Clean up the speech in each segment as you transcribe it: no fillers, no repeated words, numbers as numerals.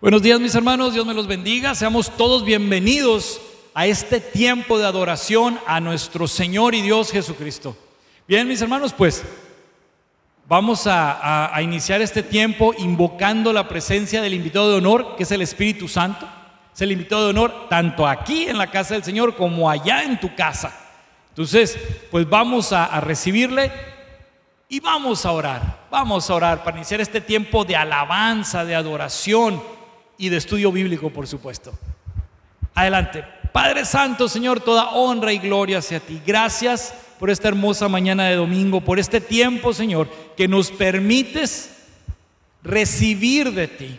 Buenos días, mis hermanos, Dios me los bendiga. Seamos todos bienvenidos a este tiempo de adoración a nuestro Señor y Dios Jesucristo. Bien, mis hermanos, pues vamos a iniciar este tiempo invocando la presencia del invitado de honor, que es el Espíritu Santo. Es el invitado de honor tanto aquí en la casa del Señor como allá en tu casa. Entonces, pues vamos a recibirle y vamos a orar. Vamos a orar para iniciar este tiempo de alabanza, de adoración y de estudio bíblico, por supuesto. Adelante. Padre Santo, Señor, toda honra y gloria hacia ti. Gracias por esta hermosa mañana de domingo, por este tiempo, Señor, que nos permites recibir de ti,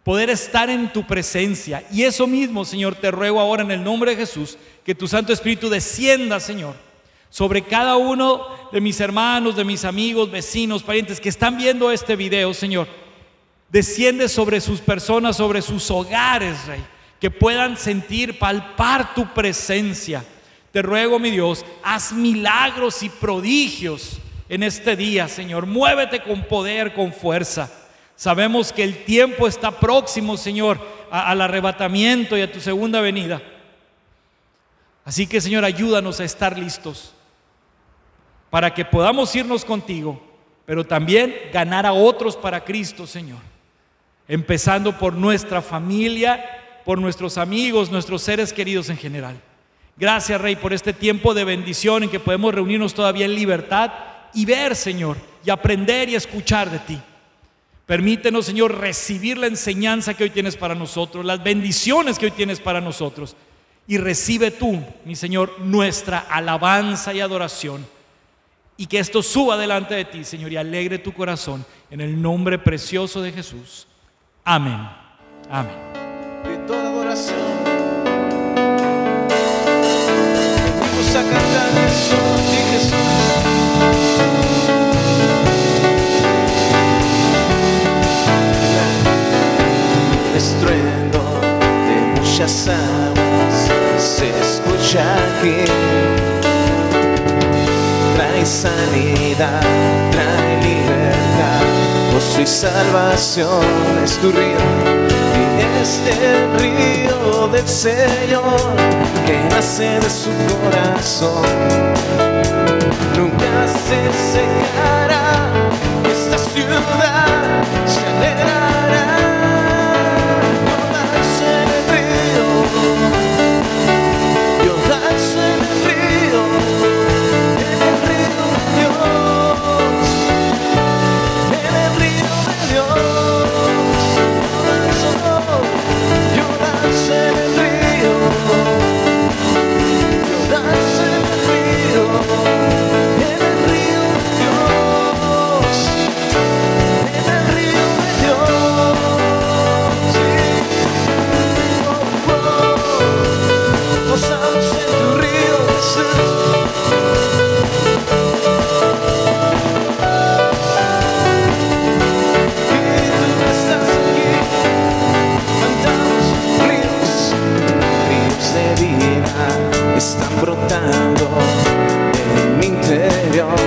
poder estar en tu presencia. Y eso mismo, Señor, te ruego ahora en el nombre de Jesús, que tu Santo Espíritu descienda, Señor, sobre cada uno de mis hermanos, de mis amigos, vecinos, parientes que están viendo este video, Señor. Desciende sobre sus personas, sobre sus hogares, Rey, que puedan sentir, palpar tu presencia. Te ruego, mi Dios, haz milagros y prodigios en este día, Señor. Muévete con poder, con fuerza. Sabemos que el tiempo está próximo, Señor, al arrebatamiento y a tu segunda venida. Así que, Señor, ayúdanos a estar listos para que podamos irnos contigo, pero también ganar a otros para Cristo, Señor. Empezando por nuestra familia, por nuestros amigos, nuestros seres queridos en general. Gracias, Rey, por este tiempo de bendición en que podemos reunirnos todavía en libertad y ver, Señor, y aprender y escuchar de ti. Permítenos, Señor, recibir la enseñanza que hoy tienes para nosotros, las bendiciones que hoy tienes para nosotros. Y recibe tú, mi Señor, nuestra alabanza y adoración. Y que esto suba delante de ti, Señor, y alegre tu corazón en el nombre precioso de Jesús. Amén. Amén. De toda adoración venimos a cantar el son de Jesús. El estruendo de muchas aguas se escucha aquí. Trae sanidad, trae libertad, gozo y salvación es tu río. Y este río del Señor que nace de su corazón nunca se secará. Esta ciudad se alegrará. Jordan en el río, Jordan en el río, en el río de Dios, en el río de Dios. Jordan en el río, Jordan en el río, en el río de Dios, en el río de Dios. Sí. Gozamos en tu río, Jesús. Y tú estás aquí, cantamos ríos, ríos de vida están brotando en mi interior.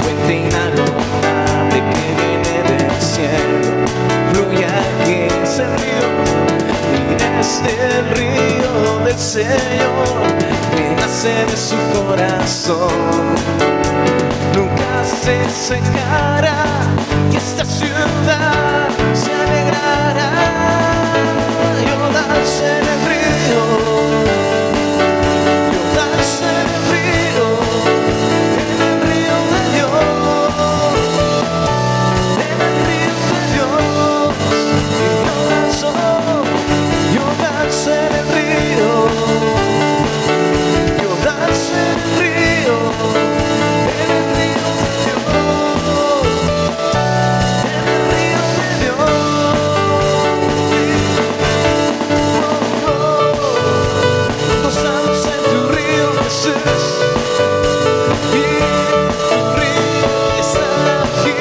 Fuente inagotable que viene del cielo, fluye aquí ese río. Y este río del Señor que nace de su corazón nunca se secará. Y esta ciudad se alegrará. Jordan en el río, Jordan en el río, en el río de Dios, en el río de Dios. Y Jordan en el río, Jordan en el río, en el río de Dios, en el río de Dios. Gozamos en tu río, Jesús. Y tu río está aquí.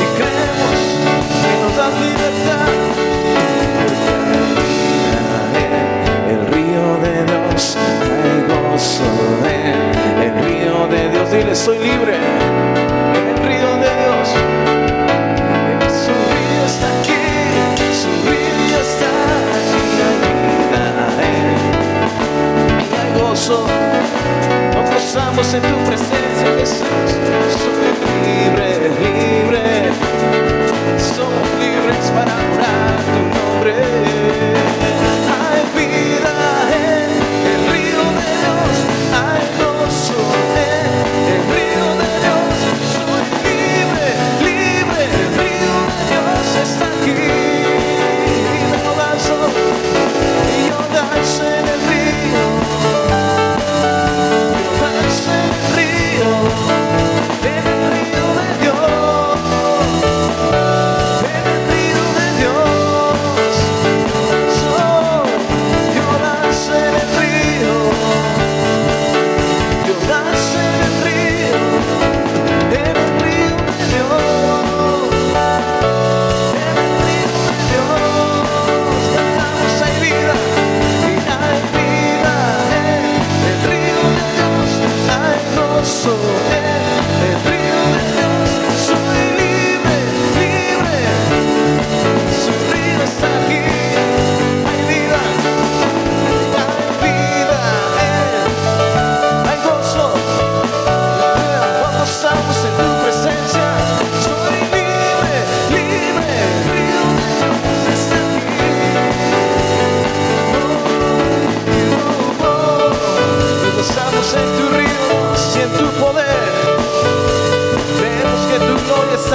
Y creemos que nos das libertad. El río de Dios, hay gozo en el río de Dios. Dile, soy libre en el río de Dios.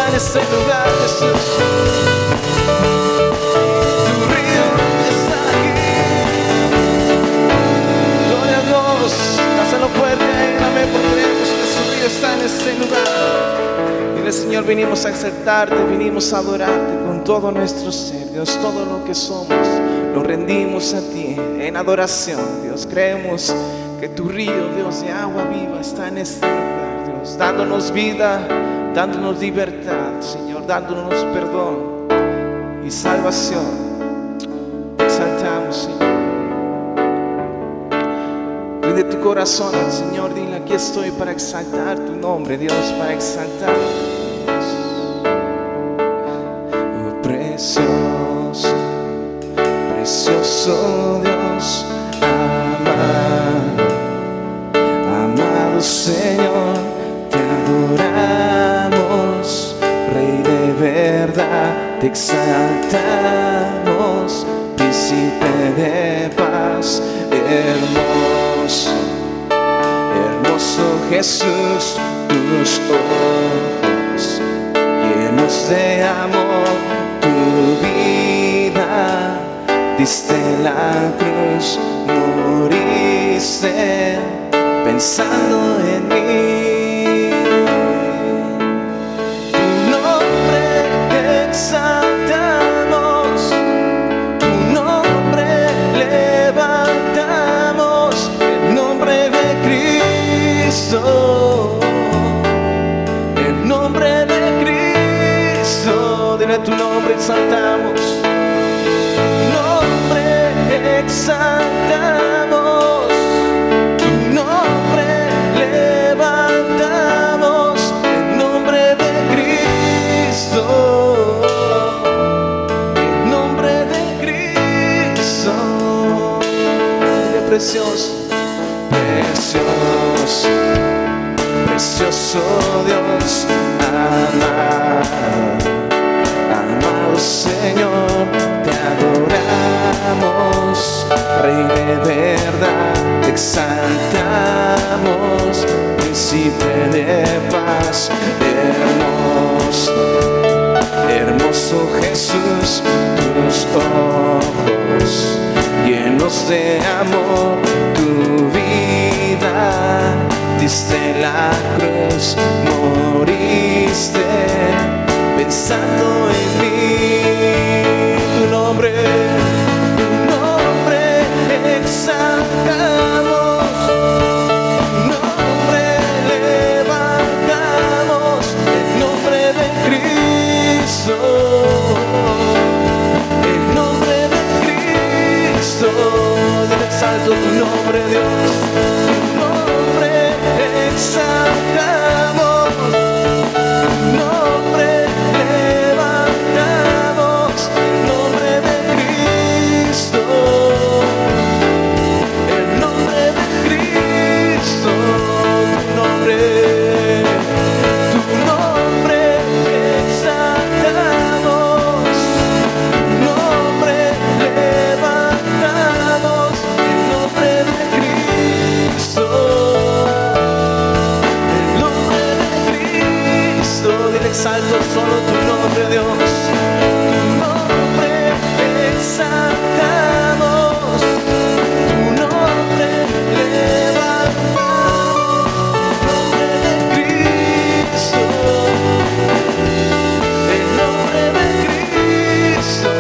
está en este lugar, Jesús. Tu río está aquí. Gloria a Dios. Dáselo fuerte, amén, porque creemos que su río está en este lugar. Dile, Señor, vinimos a exaltarte, vinimos a adorarte con todo nuestro ser, Dios, todo lo que somos, lo rendimos a ti en adoración, Dios. Creemos que tu río, Dios, de agua viva está en este lugar, Dios, dándonos vida, dándonos libertad, Señor, dándonos perdón y salvación. Te exaltamos, Señor. Rinde tu corazón al Señor, dile, aquí estoy para exaltar tu nombre, Dios, para exaltar. Oh, precioso, precioso Dios, amado Señor, te adoramos, Rey de verdad, te exaltamos, Príncipe de paz, hermoso, hermoso Jesús, tus ojos llenos de amor, tu vida diste la cruz, moriste pensando en mí. Tu nombre exaltamos, tu nombre levantamos, el nombre de Cristo, el nombre de Cristo. Dile, tu nombre exaltamos, nombre exaltamos, tu nombre levantamos, el nombre de Cristo, el nombre de Cristo. Qué precioso, precioso, precioso Dios, amado Señor, te adoramos, Rey de verdad, te exaltamos, Príncipe de paz, hermoso, hermoso Jesús, tus ojos llenos de amor, tu vida diste la cruz, moriste pensando en mí. Tu nombre exaltamos, tu nombre levantamos, el nombre de Cristo, el nombre de Cristo. Dile, exalto tu nombre, Dios, tu nombre exaltamos, tu nombre levantamos, el nombre de Cristo, el nombre de Cristo, tu nombre exaltamos, tu nombre levantamos, el nombre de Cristo, el nombre de Cristo. Dile, exalto solo tu nombre, Dios, tu nombre exaltamos, tu nombre levantamos, el nombre de Cristo, el nombre de Cristo.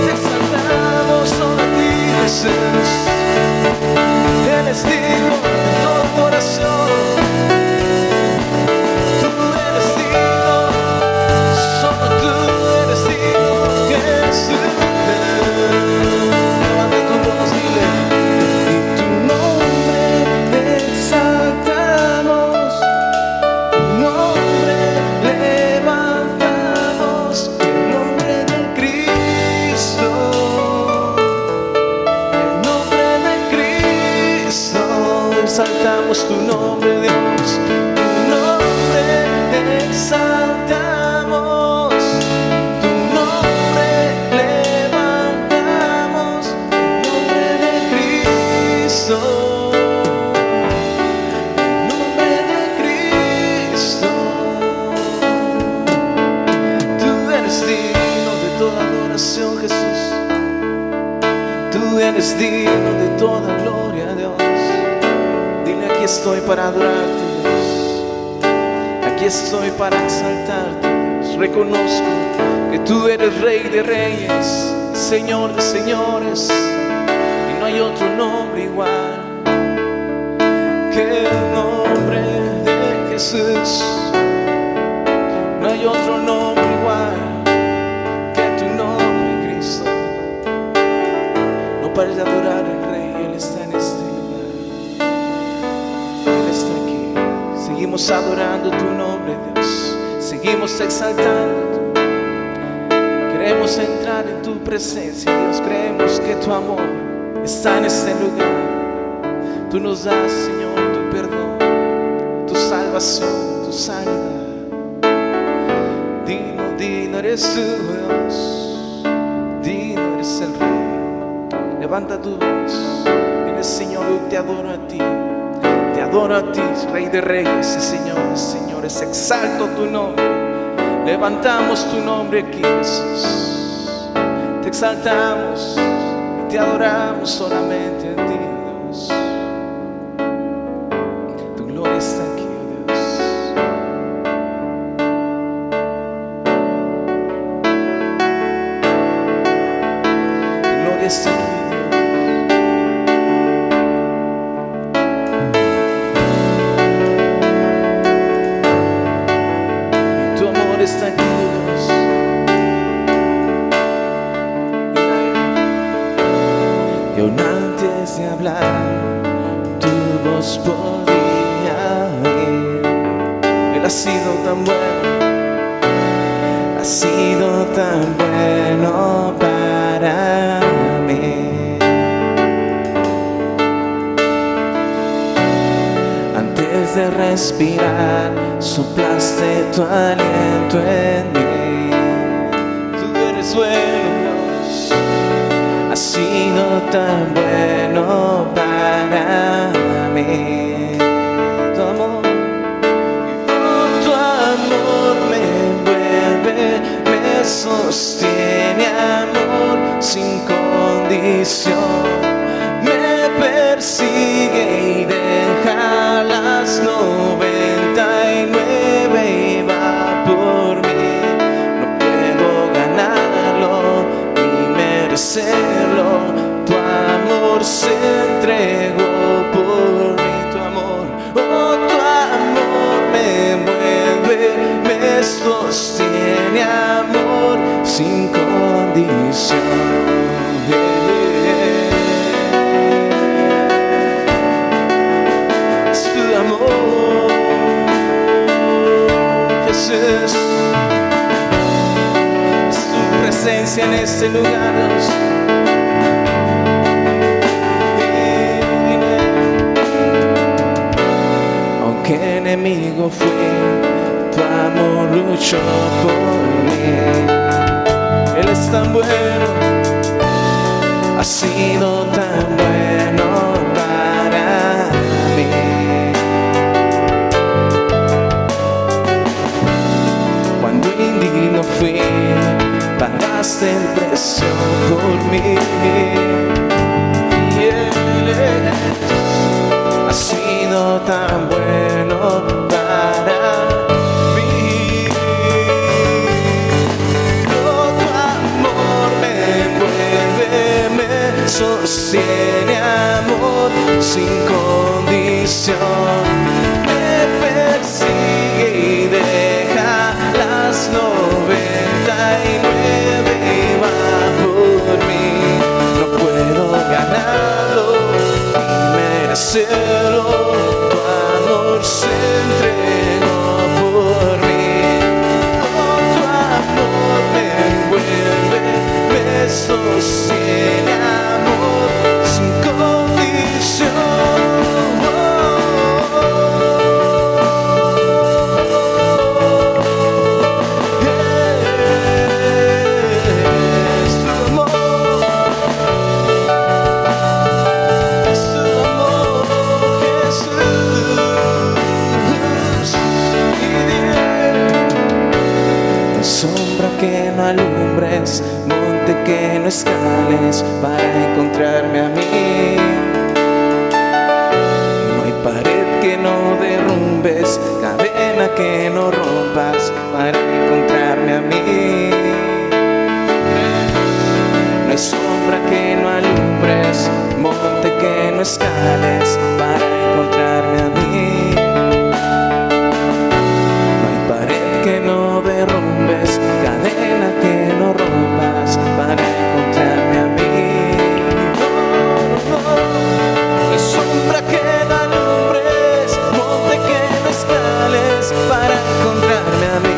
Te exaltamos solo a ti, Jesús. Él es digno de toda adoración. Tú eres digno, solo tú eres digno. eres digno de toda gloria, Dios. Dile: aquí estoy para adorarte, Dios. Aquí estoy para exaltarte, Dios. Reconozco que tú eres Rey de reyes, Señor de señores, y no hay otro nombre igual que el nombre de Jesús. No hay otro nombre igual que tu nombre, Cristo. No pares de adorar al Rey, Él está en este lugar. Él está aquí. Seguimos adorando tu nombre, Dios. Seguimos exaltando. Queremos entrar en tu presencia, Dios. Creemos que tu amor está en este lugar. Tú nos das, Señor, tu perdón, tu salvación, tu sanidad. Digno eres tú, Dios. Digno eres el Rey. Levanta tu voz. Dile: Señor, yo te adoro a ti. Te adoro a ti, Rey de reyes y señores, señores. Exalto tu nombre. Levantamos tu nombre aquí, Jesús. Te exaltamos y te adoramos solamente a ti, Dios. Tu gloria está aquí, Dios. Tu gloria está aquí, Dios. Y tu amor está aquí, Dios. Y aún antes de hablar, tu voz podía oír. Él ha sido tan bueno, ha sido tan bueno para mí. Antes de respirar, soplaste tu aliento en mí. Tú eres bueno, Dios. Has sido tan bueno para mí. Tu amor, tu amor me envuelve, me sostiene, amor sin condición. Me persigue y deja las 99 y va por mí. No puedo ganarlo ni merecerlo. Tu amor se entregó por mí. Tu amor, oh, tu amor me envuelve, me sostiene, amor sin condición. Es tu amor, Jesús. Es tu presencia en este lugar, Dios. Aunque enemigo fui, tu amor luchó por mí. Él es tan bueno, ha sido tan bueno para mí. Cuando indigno fui, pagaste el precio por mí. Y Él ha sido tan bueno para mí. Oh, tu amor me envuelve, me sostiene, amor sin condición. Me persigue y deja las 99 y va por mí. No puedo ganarlo ni merecerlo. Tu amor se entregó por mí. Oh, tu amor me envuelve, me sostiene, amor sin condición. Sombra que no alumbres, monte que no escales para encontrarme a mí. No hay pared que no derrumbes, cadena que no rompas para encontrarme a mí. No hay sombra que no alumbres, monte que no escales para encontrarme a mí. No hay pared que no derrumbes, cadena que no rompas para encontrarme a mí. No hay sombra que no alumbres, monte que no escales para encontrarme a mí.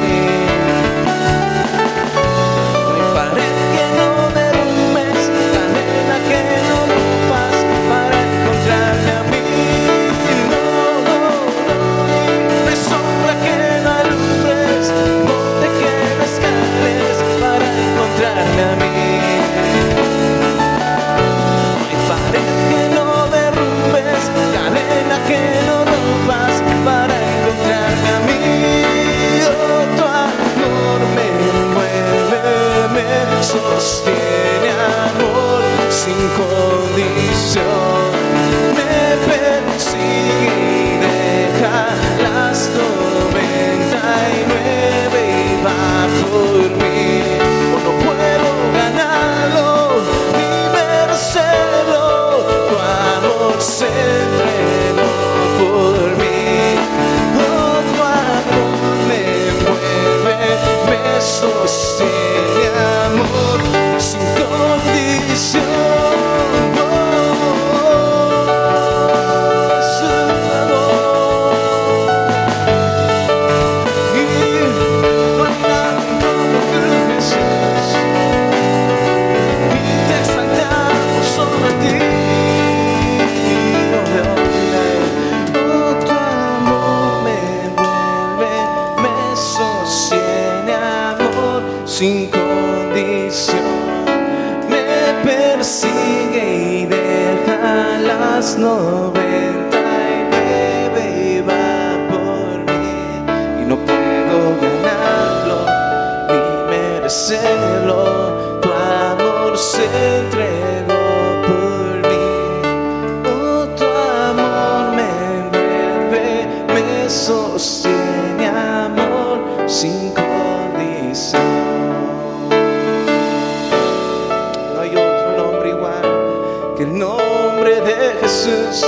Sostiene amor sin condición, me persigue y deja las 99 y va por mí. No puedo ganarlo ni merecerlo, tu amor se entregó por mí. Oh, tu amor me mueve, me sostiene sin condición. Sin condición, me persigue y deja las 99 y va por mí. Y no puedo ganarlo ni merecerlo, tu amor se entregó por mí. Oh, tu amor me envuelve, me sostiene amor sin condición. El nombre de Jesús,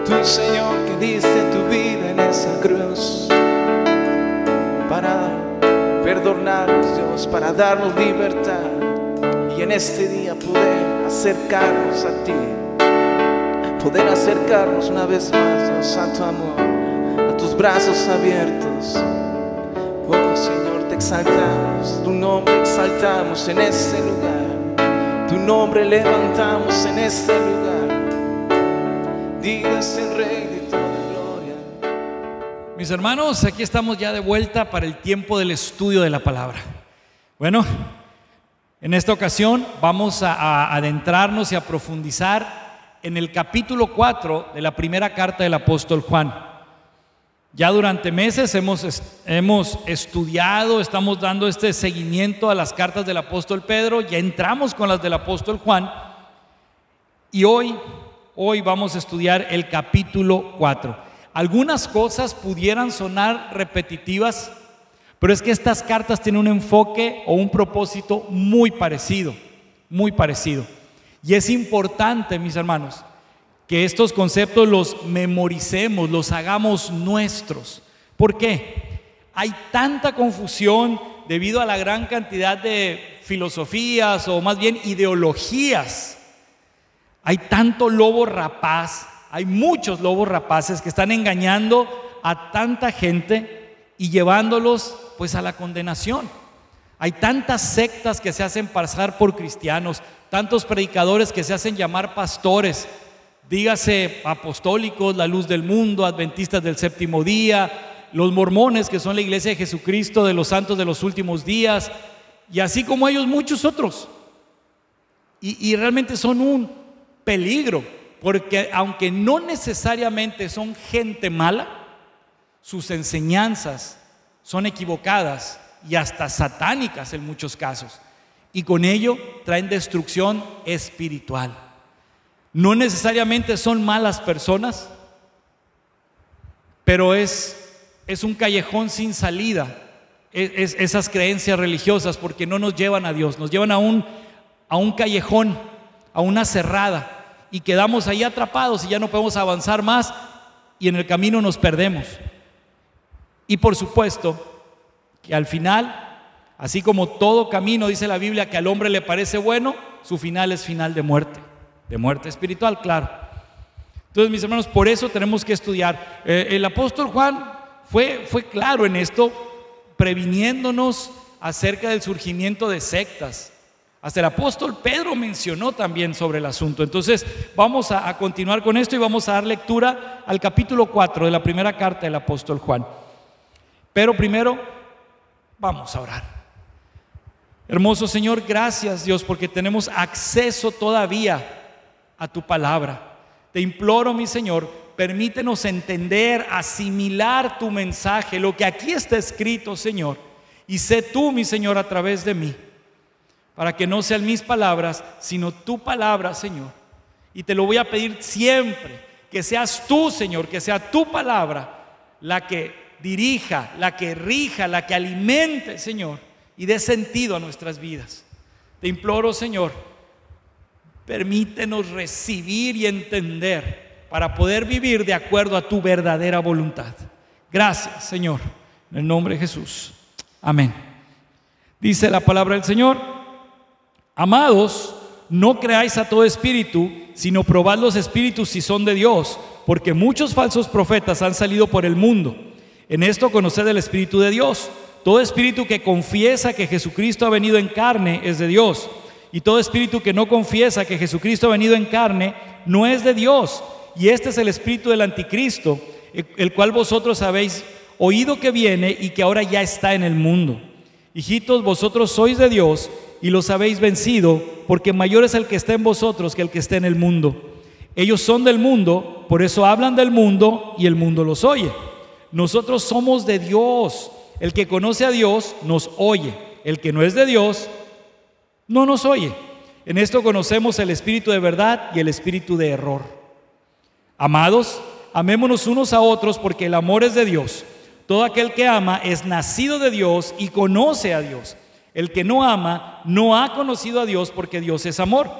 tu Señor que diste tu vida en esa cruz para perdonarnos, Dios, para darnos libertad y en este día poder acercarnos a ti, poder acercarnos una vez más, Dios, a tu amor, a tus brazos abiertos. Oh Señor, te exaltamos, tu nombre exaltamos en este lugar. Tu nombre levantamos en este lugar. Digas el Rey de toda gloria. Mis hermanos, aquí estamos ya de vuelta para el tiempo del estudio de la palabra. Bueno, en esta ocasión vamos a adentrarnos y a profundizar en el capítulo 4 de la primera carta del apóstol Juan. Ya durante meses hemos estudiado, estamos dando este seguimiento a las cartas del apóstol Pedro, ya entramos con las del apóstol Juan y hoy vamos a estudiar el capítulo 4. Algunas cosas pudieran sonar repetitivas, pero es que estas cartas tienen un enfoque o un propósito muy parecido. Y es importante, mis hermanos, que estos conceptos los memoricemos, los hagamos nuestros. ¿Por qué? Hay tanta confusión debido a la gran cantidad de filosofías o más bien ideologías. Hay tanto lobo rapaz, hay muchos lobos rapaces que están engañando a tanta gente y llevándolos pues a la condenación. Hay tantas sectas que se hacen pasar por cristianos, tantos predicadores que se hacen llamar pastores, dígase apostólicos, la luz del mundo, adventistas del séptimo día, los mormones que son la iglesia de Jesucristo de los santos de los últimos días, y así como ellos muchos otros. Y realmente son un peligro, porque aunque no necesariamente son gente mala, sus enseñanzas son equivocadas y hasta satánicas en muchos casos. y con ello traen destrucción espiritual. No necesariamente son malas personas, pero es un callejón sin salida, esas creencias religiosas, porque no nos llevan a Dios, nos llevan a un callejón, a una cerrada, y quedamos ahí atrapados y ya no podemos avanzar más y en el camino nos perdemos. Y por supuesto que al final, así como todo camino, dice la Biblia, que al hombre le parece bueno, su final es final de muerte espiritual, claro. Entonces, mis hermanos, por eso tenemos que estudiar. El apóstol Juan fue claro en esto, previniéndonos acerca del surgimiento de sectas. Hasta el apóstol Pedro mencionó también sobre el asunto. Entonces vamos a continuar con esto y vamos a dar lectura al capítulo 4 de la primera carta del apóstol Juan. Pero primero vamos a orar. Hermoso Señor, gracias Dios, porque tenemos acceso todavía a tu palabra. Te imploro, mi Señor, permítenos entender, asimilar tu mensaje, lo que aquí está escrito, Señor, y sé tú, mi Señor, a través de mí, para que no sean mis palabras, sino tu palabra, Señor. Y te lo voy a pedir siempre, que seas tú, Señor, que sea tu palabra la que dirija, la que rija, la que alimente, Señor, y dé sentido a nuestras vidas. Te imploro, Señor, permítenos recibir y entender para poder vivir de acuerdo a tu verdadera voluntad. Gracias, Señor, en el nombre de Jesús. Amén. Dice la palabra del Señor: amados, no creáis a todo espíritu, sino probad los espíritus si son de Dios, porque muchos falsos profetas han salido por el mundo. En esto conoced el Espíritu de Dios. Todo espíritu que confiesa que Jesucristo ha venido en carne es de Dios, y todo espíritu que no confiesa que Jesucristo ha venido en carne no es de Dios. Y este es el espíritu del anticristo, el cual vosotros habéis oído que viene y que ahora ya está en el mundo. Hijitos, vosotros sois de Dios y los habéis vencido, porque mayor es el que está en vosotros que el que está en el mundo. Ellos son del mundo, por eso hablan del mundo y el mundo los oye. Nosotros somos de Dios. El que conoce a Dios nos oye. El que no es de Dios no nos oye. En esto conocemos el espíritu de verdad y el espíritu de error. Amados, amémonos unos a otros, porque el amor es de Dios. Todo aquel que ama es nacido de Dios y conoce a Dios. El que no ama no ha conocido a Dios, porque Dios es amor.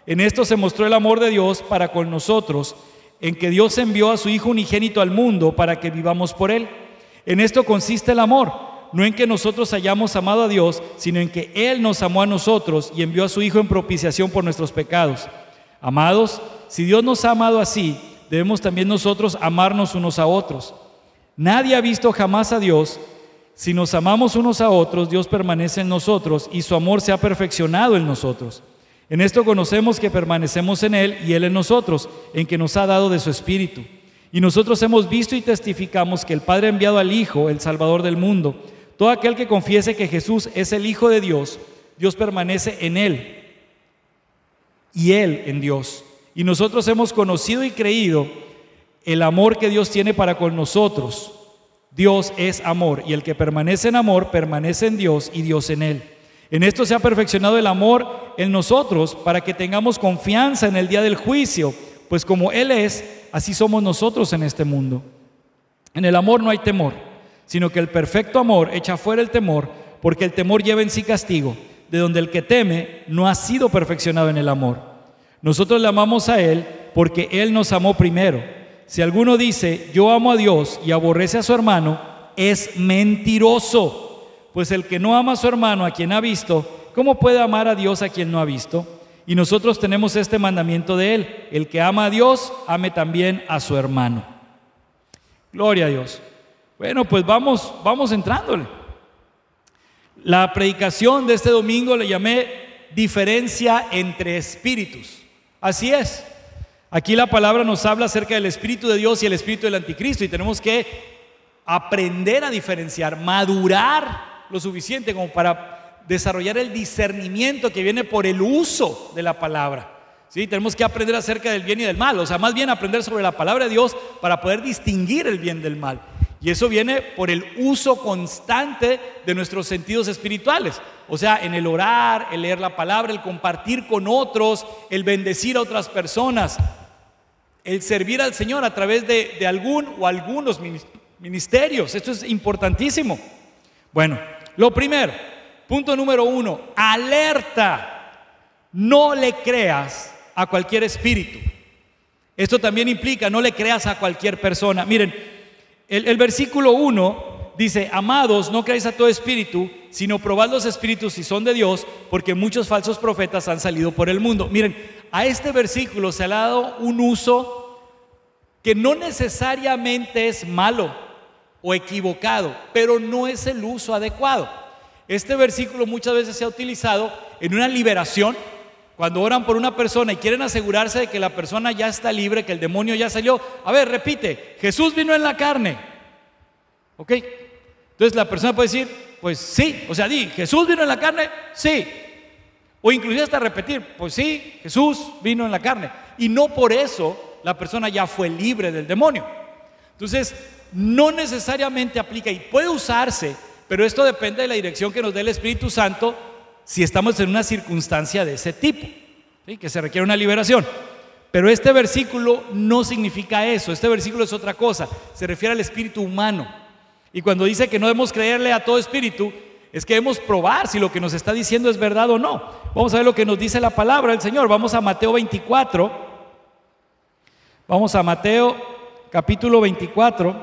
En esto se mostró el amor de Dios para con nosotros, en que Dios envió a su Hijo unigénito al mundo para que vivamos por Él. En esto consiste el amor, no en que nosotros hayamos amado a Dios, sino en que Él nos amó a nosotros y envió a su Hijo en propiciación por nuestros pecados. Amados, si Dios nos ha amado así, debemos también nosotros amarnos unos a otros. Nadie ha visto jamás a Dios. Si nos amamos unos a otros, Dios permanece en nosotros y su amor se ha perfeccionado en nosotros. En esto conocemos que permanecemos en Él y Él en nosotros, en que nos ha dado de su Espíritu. Y nosotros hemos visto y testificamos que el Padre ha enviado al Hijo, el Salvador del mundo. Todo aquel que confiese que Jesús es el Hijo de Dios, Dios permanece en Él y Él en Dios. Y nosotros hemos conocido y creído el amor que Dios tiene para con nosotros. Dios es amor, y el que permanece en amor permanece en Dios y Dios en Él. En esto se ha perfeccionado el amor en nosotros, para que tengamos confianza en el día del juicio, pues como Él es, así somos nosotros en este mundo. En el amor no hay temor, sino que el perfecto amor echa fuera el temor, porque el temor lleva en sí castigo, de donde el que teme no ha sido perfeccionado en el amor. Nosotros le amamos a Él porque Él nos amó primero. Si alguno dice, yo amo a Dios, y aborrece a su hermano, es mentiroso. Pues el que no ama a su hermano a quien ha visto, ¿cómo puede amar a Dios a quien no ha visto? Y nosotros tenemos este mandamiento de Él: el que ama a Dios, ame también a su hermano. Gloria a Dios. Bueno, pues vamos entrándole. La predicación de este domingo le llamé diferencia entre espíritus. Así es. Aquí la palabra nos habla acerca del Espíritu de Dios y el Espíritu del Anticristo, y tenemos que aprender a diferenciar, madurar lo suficiente como para desarrollar el discernimiento que viene por el uso de la palabra. ¿Sí? Tenemos que aprender acerca del bien y del mal, o sea, más bien aprender sobre la palabra de Dios para poder distinguir el bien del mal. Y eso viene por el uso constante de nuestros sentidos espirituales. O sea, en el orar, el leer la palabra, el compartir con otros, el bendecir a otras personas, el servir al Señor a través de algún o algunos ministerios. Esto es importantísimo. Bueno, lo primero, punto número 1, alerta. No le creas a cualquier espíritu. Esto también implica, no le creas a cualquier persona. Miren, el versículo 1 dice: amados, no creáis a todo espíritu, sino probad los espíritus si son de Dios, porque muchos falsos profetas han salido por el mundo. Miren, a este versículo se le ha dado un uso que no necesariamente es malo o equivocado, pero no es el uso adecuado. Este versículo muchas veces se ha utilizado en una liberación. Cuando oran por una persona y quieren asegurarse de que la persona ya está libre, que el demonio ya salió. A ver, repite: Jesús vino en la carne. ¿Ok? Entonces la persona puede decir: pues sí. O sea, di: Jesús vino en la carne, sí. O inclusive hasta repetir: pues sí, Jesús vino en la carne. Y no por eso la persona ya fue libre del demonio. Entonces, no necesariamente aplica, y puede usarse, pero esto depende de la dirección que nos dé el Espíritu Santo, si estamos en una circunstancia de ese tipo, ¿sí? Que se requiere una liberación. Pero este versículo no significa eso. Este versículo es otra cosa. Se refiere al espíritu humano. Y cuando dice que no debemos creerle a todo espíritu, es que debemos probar si lo que nos está diciendo es verdad o no. Vamos a ver lo que nos dice la palabra del Señor. Vamos a Mateo 24. Vamos a Mateo capítulo 24,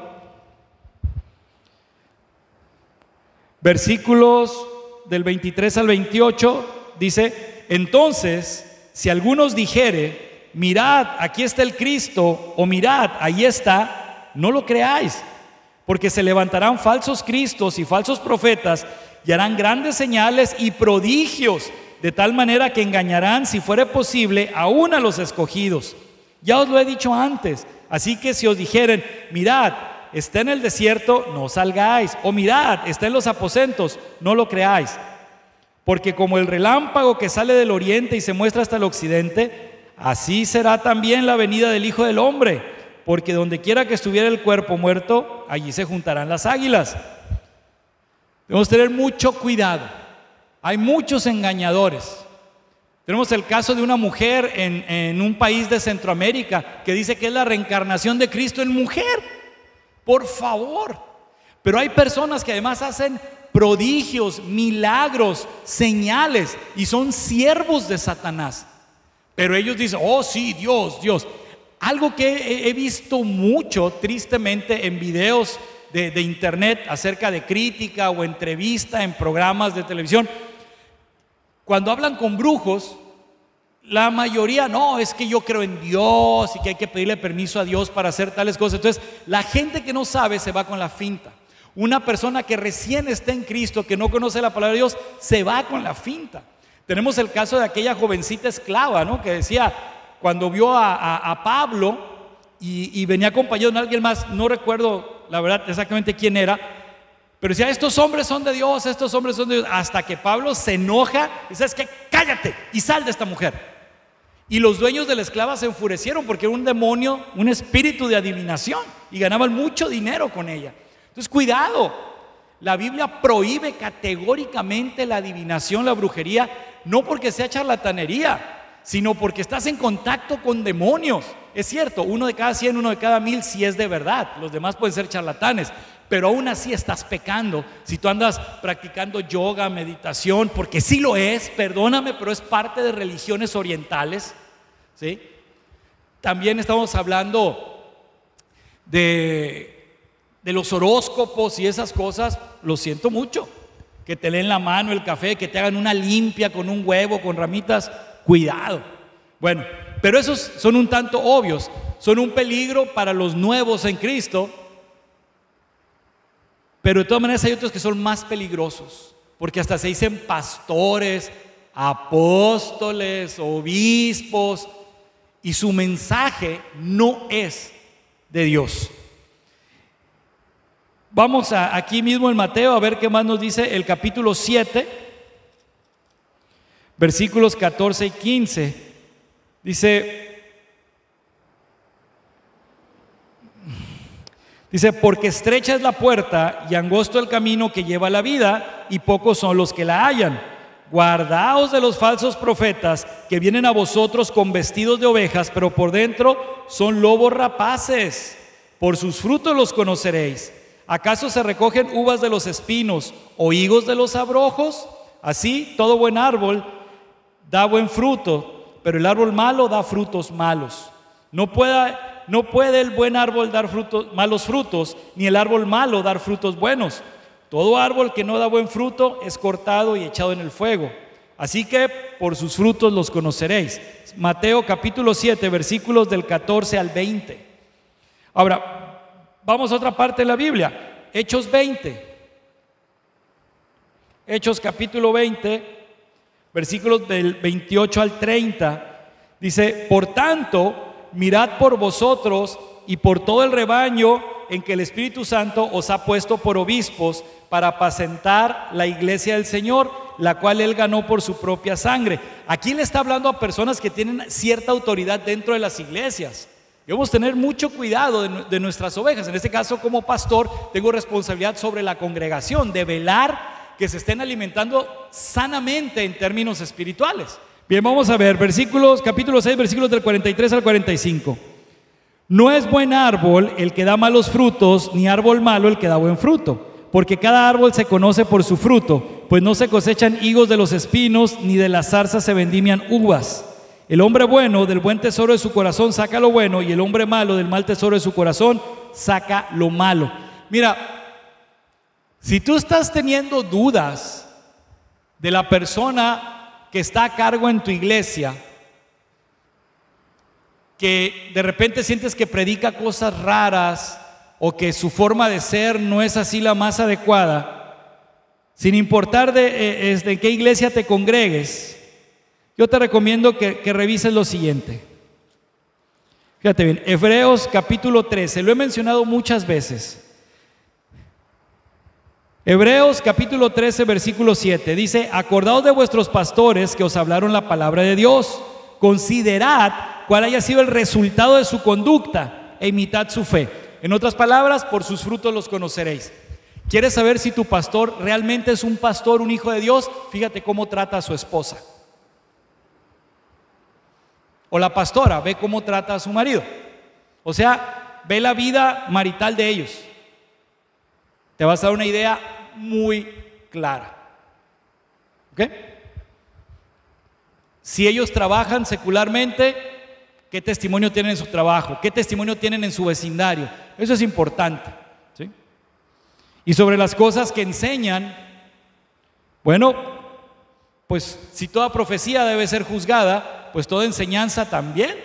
versículos del 23 al 28, dice: entonces, si algunos dijere: mirad, aquí está el Cristo, o mirad, ahí está, no lo creáis, porque se levantarán falsos cristos y falsos profetas, y harán grandes señales y prodigios, de tal manera que engañarán, si fuere posible, aún a los escogidos. Ya os lo he dicho antes. Así que si os dijeren: mirad, está en el desierto, no salgáis, o mirad, está en los aposentos, no lo creáis. Porque como el relámpago que sale del oriente y se muestra hasta el occidente, así será también la venida del Hijo del Hombre. Porque donde quiera que estuviera el cuerpo muerto, allí se juntarán las águilas. Debemos tener mucho cuidado. Hay muchos engañadores. Tenemos el caso de una mujer en un país de Centroamérica que dice que es la reencarnación de Cristo en mujer. Por favor. Pero hay personas que además hacen prodigios, milagros, señales, y son siervos de Satanás. Pero ellos dicen: oh sí, Dios, Dios. Algo que he visto mucho, tristemente, en videos de internet acerca de crítica o entrevista en programas de televisión. Cuando hablan con brujos, la mayoría: no, es que yo creo en Dios y que hay que pedirle permiso a Dios para hacer tales cosas. Entonces, la gente que no sabe se va con la finta. Una persona que recién está en Cristo, que no conoce la palabra de Dios, se va con la finta. Tenemos el caso de aquella jovencita esclava, ¿no? Que decía, cuando vio a Pablo y venía acompañado de alguien más, no recuerdo la verdad exactamente quién era, pero decía: estos hombres son de Dios, estos hombres son de Dios. Hasta que Pablo se enoja y dice: es que cállate y sal de esta mujer. Y los dueños de la esclava se enfurecieron porque era un demonio, un espíritu de adivinación, y ganaban mucho dinero con ella. Entonces, cuidado. La Biblia prohíbe categóricamente la adivinación, la brujería, no porque sea charlatanería, sino porque estás en contacto con demonios. Es cierto, 1 de cada 100, 1 de cada 1000 sí es de verdad. Los demás pueden ser charlatanes, pero aún así estás pecando si tú andas practicando yoga, meditación, porque sí lo es, perdóname, pero es parte de religiones orientales, ¿sí? También estamos hablando de los horóscopos y esas cosas. Lo siento mucho, que te leen la mano, el café, que te hagan una limpia con un huevo, con ramitas. Cuidado. Bueno, pero esos son un tanto obvios, son un peligro para los nuevos en Cristo. Pero de todas maneras hay otros que son más peligrosos, porque hasta se dicen pastores, apóstoles, obispos, y su mensaje no es de Dios. Vamos aquí mismo en Mateo a ver qué más nos dice el capítulo 7, versículos 14 y 15. Dice: Dice, porque estrecha es la puerta y angosto el camino que lleva a la vida, y pocos son los que la hallan. Guardaos de los falsos profetas que vienen a vosotros con vestidos de ovejas, pero por dentro son lobos rapaces. Por sus frutos los conoceréis. ¿Acaso se recogen uvas de los espinos o higos de los abrojos? Así, todo buen árbol da buen fruto, pero el árbol malo da frutos malos. No puede el buen árbol dar malos frutos, ni el árbol malo dar frutos buenos. Todo árbol que no da buen fruto es cortado y echado en el fuego. Así que por sus frutos los conoceréis. Mateo capítulo 7, versículos del 14 al 20. Ahora, vamos a otra parte de la Biblia. Hechos 20. Hechos capítulo 20, versículos del 28 al 30. Dice, por tanto, mirad por vosotros y por todo el rebaño en que el Espíritu Santo os ha puesto por obispos para apacentar la iglesia del Señor, la cual Él ganó por su propia sangre. Aquí le está hablando a personas que tienen cierta autoridad dentro de las iglesias. Debemos tener mucho cuidado de nuestras ovejas. En este caso, como pastor, tengo responsabilidad sobre la congregación, de velar que se estén alimentando sanamente en términos espirituales. Bien, vamos a ver, capítulo 6, versículos del 43 al 45. No es buen árbol el que da malos frutos, ni árbol malo el que da buen fruto, porque cada árbol se conoce por su fruto, pues no se cosechan higos de los espinos, ni de las zarzas se vendimian uvas. El hombre bueno del buen tesoro de su corazón saca lo bueno, y el hombre malo del mal tesoro de su corazón saca lo malo. Mira, si tú estás teniendo dudas de la persona que está a cargo en tu iglesia, que de repente sientes que predica cosas raras o que su forma de ser no es así la más adecuada, sin importar de qué iglesia te congregues, yo te recomiendo que revises lo siguiente. Fíjate bien, Hebreos capítulo 13, lo he mencionado muchas veces. Hebreos capítulo 13, versículo 7 dice, acordaos de vuestros pastores que os hablaron la palabra de Dios, considerad cuál haya sido el resultado de su conducta e imitad su fe. En otras palabras, por sus frutos los conoceréis. ¿Quieres saber si tu pastor realmente es un pastor, un hijo de Dios? Fíjate cómo trata a su esposa. O la pastora, ve cómo trata a su marido. O sea, ve la vida marital de ellos. Te vas a dar una idea muy clara. ¿Ok? Si ellos trabajan secularmente, ¿qué testimonio tienen en su trabajo? ¿Qué testimonio tienen en su vecindario? Eso es importante, ¿sí? Y sobre las cosas que enseñan, bueno, pues si toda profecía debe ser juzgada, pues toda enseñanza también.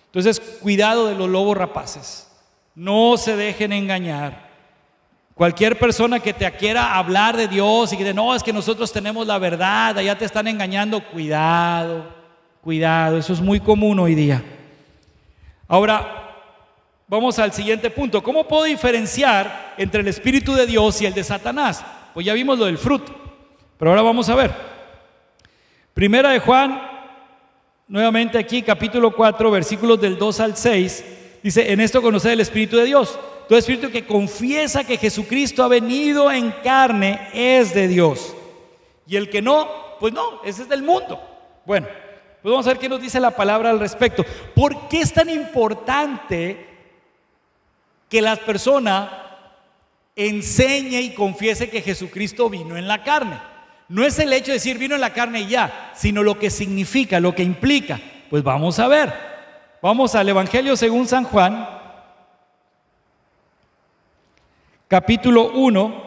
Entonces, cuidado de los lobos rapaces. No se dejen engañar. Cualquier persona que te quiera hablar de Dios y que dice, no, es que nosotros tenemos la verdad, allá te están engañando, cuidado, cuidado, eso es muy común hoy día. Ahora, vamos al siguiente punto. ¿Cómo puedo diferenciar entre el Espíritu de Dios y el de Satanás? Pues ya vimos lo del fruto, pero ahora vamos a ver. Primera de Juan, nuevamente aquí, capítulo 4, versículos del 2 al 6, dice, en esto conoced el Espíritu de Dios. Todo espíritu que confiesa que Jesucristo ha venido en carne es de Dios. Y el que no, pues no, ese es del mundo. Bueno, pues vamos a ver qué nos dice la palabra al respecto. ¿Por qué es tan importante que la persona enseñe y confiese que Jesucristo vino en la carne? No es el hecho de decir vino en la carne y ya, sino lo que significa, lo que implica. Pues vamos a ver. Vamos al Evangelio según San Juan, capítulo 1,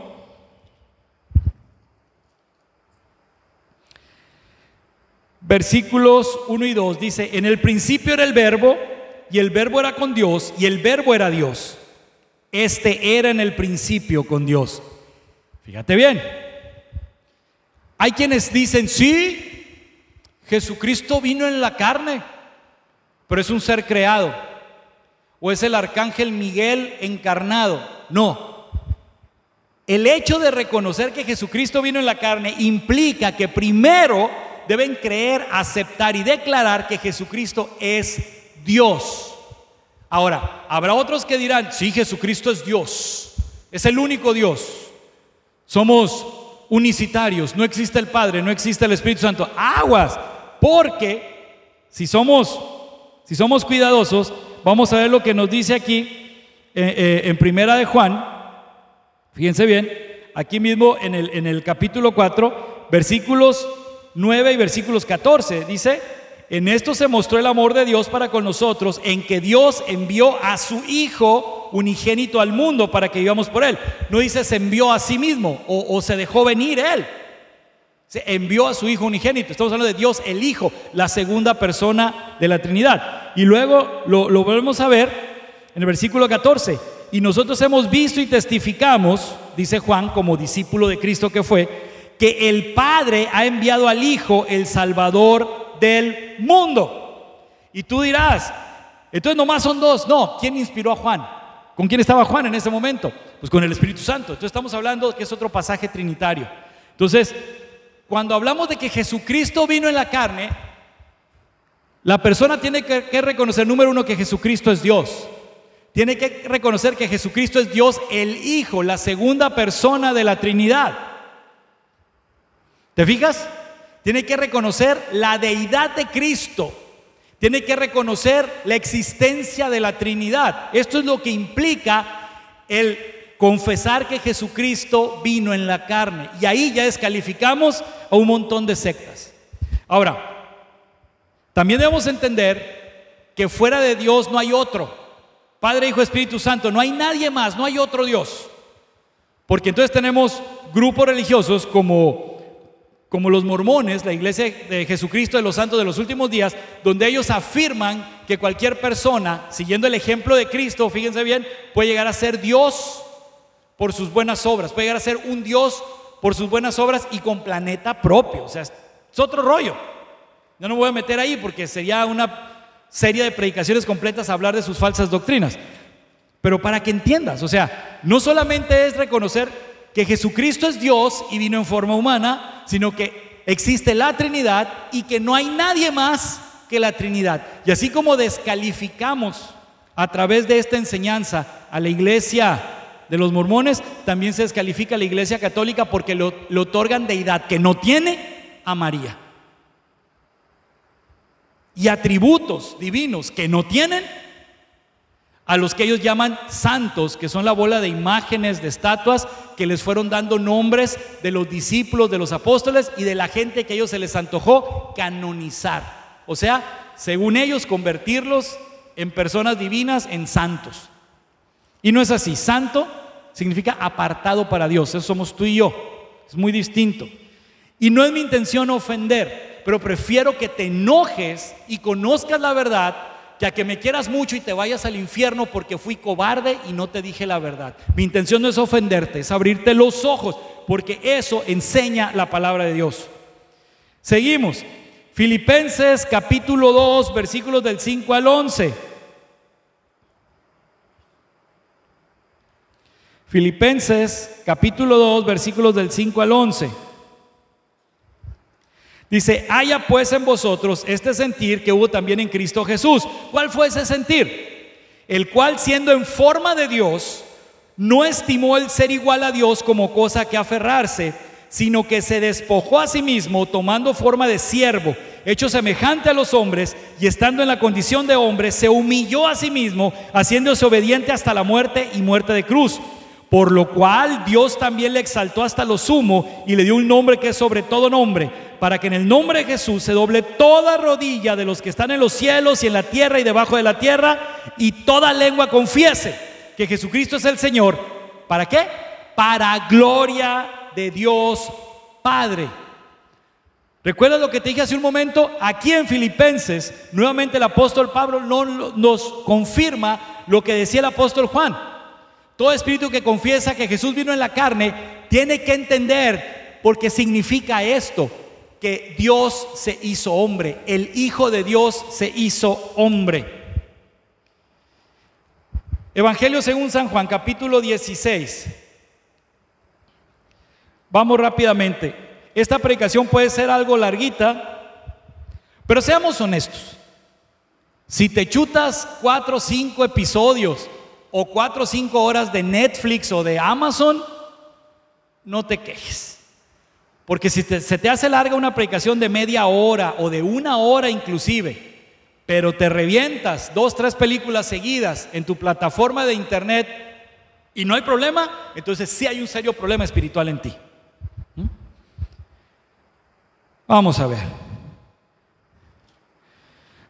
versículos 1 y 2, dice, en el principio era el verbo, y el verbo era con Dios, y el verbo era Dios. Este era en el principio con Dios. Fíjate bien. Hay quienes dicen, sí, Jesucristo vino en la carne, pero es un ser creado, o es el arcángel Miguel encarnado. No. El hecho de reconocer que Jesucristo vino en la carne implica que primero deben creer, aceptar y declarar que Jesucristo es Dios. Ahora, habrá otros que dirán, sí, Jesucristo es Dios, es el único Dios. Somos unicitarios, no existe el Padre, no existe el Espíritu Santo. Aguas, porque si somos cuidadosos, vamos a ver lo que nos dice aquí en Primera de Juan. Fíjense bien, aquí mismo en el capítulo 4, versículos 9 y versículos 14, dice: en esto se mostró el amor de Dios para con nosotros, en que Dios envió a su Hijo unigénito al mundo para que vivamos por Él. No dice se envió a sí mismo o se dejó venir Él. Se envió a su Hijo unigénito. Estamos hablando de Dios el Hijo, la segunda persona de la Trinidad. Y luego lo volvemos a ver en el versículo 14. Y nosotros hemos visto y testificamos, dice Juan, como discípulo de Cristo que fue, que el Padre ha enviado al Hijo, el Salvador del mundo. Y tú dirás, entonces nomás son dos. No, ¿quién inspiró a Juan? ¿Con quién estaba Juan en ese momento? Pues con el Espíritu Santo. Entonces estamos hablando que es otro pasaje trinitario. Entonces, cuando hablamos de que Jesucristo vino en la carne, la persona tiene que reconocer, número uno, que Jesucristo es Dios. Tiene que reconocer que Jesucristo es Dios el Hijo, la segunda persona de la Trinidad. ¿Te fijas? Tiene que reconocer la deidad de Cristo. Tiene que reconocer la existencia de la Trinidad. Esto es lo que implica el confesar que Jesucristo vino en la carne. Y ahí ya descalificamos a un montón de sectas. Ahora, también debemos entender que fuera de Dios no hay otro. Padre, Hijo, Espíritu Santo, no hay nadie más, no hay otro Dios. Porque entonces tenemos grupos religiosos como los mormones, la Iglesia de Jesucristo de los Santos de los Últimos Días, donde ellos afirman que cualquier persona, siguiendo el ejemplo de Cristo, fíjense bien, puede llegar a ser Dios por sus buenas obras, puede llegar a ser un Dios por sus buenas obras y con planeta propio. O sea, es otro rollo. Yo no me voy a meter ahí porque sería una serie de predicaciones completas a hablar de sus falsas doctrinas. Pero para que entiendas, o sea, no solamente es reconocer que Jesucristo es Dios y vino en forma humana, sino que existe la Trinidad y que no hay nadie más que la Trinidad. Y así como descalificamos a través de esta enseñanza a la iglesia de los mormones, también se descalifica a la Iglesia Católica porque le otorgan deidad que no tiene a María y atributos divinos que no tienen a los que ellos llaman santos, que son la bola de imágenes, de estatuas que les fueron dando nombres de los discípulos, de los apóstoles y de la gente que a ellos se les antojó canonizar. O sea, según ellos, convertirlos en personas divinas, en santos. Y no es así. Santo significa apartado para Dios. Eso somos tú y yo. Es muy distinto. Y no es mi intención ofender, pero prefiero que te enojes y conozcas la verdad, que a que me quieras mucho y te vayas al infierno porque fui cobarde y no te dije la verdad. Mi intención no es ofenderte, es abrirte los ojos, porque eso enseña la palabra de Dios. Seguimos. Filipenses capítulo 2, versículos del 5 al 11. Filipenses capítulo 2, versículos del 5 al 11. Dice: haya pues en vosotros este sentir que hubo también en Cristo Jesús. ¿Cuál fue ese sentir? El cual, siendo en forma de Dios, no estimó el ser igual a Dios como cosa que aferrarse, sino que se despojó a sí mismo, tomando forma de siervo, hecho semejante a los hombres, y estando en la condición de hombre, se humilló a sí mismo, haciéndose obediente hasta la muerte y muerte de cruz. Por lo cual Dios también le exaltó hasta lo sumo y le dio un nombre que es sobre todo nombre, para que en el nombre de Jesús se doble toda rodilla de los que están en los cielos y en la tierra y debajo de la tierra, y toda lengua confiese que Jesucristo es el Señor. ¿Para qué? Para gloria de Dios Padre. ¿Recuerdas lo que te dije hace un momento? Aquí en Filipenses, nuevamente el apóstol Pablo nos confirma lo que decía el apóstol Juan. Todo espíritu que confiesa que Jesús vino en la carne tiene que entender, porque significa esto, que Dios se hizo hombre, el Hijo de Dios se hizo hombre. Evangelio según San Juan, capítulo 16. Vamos rápidamente. Esta predicación puede ser algo larguita, pero seamos honestos. Si te chutas 4 o 5 episodios o 4 o 5 horas de Netflix o de Amazon, no te quejes. Porque si se te hace larga una predicación de media hora o de 1 hora inclusive, pero te revientas 2 o 3 películas seguidas en tu plataforma de internet y no hay problema, entonces sí hay un serio problema espiritual en ti. Vamos a ver.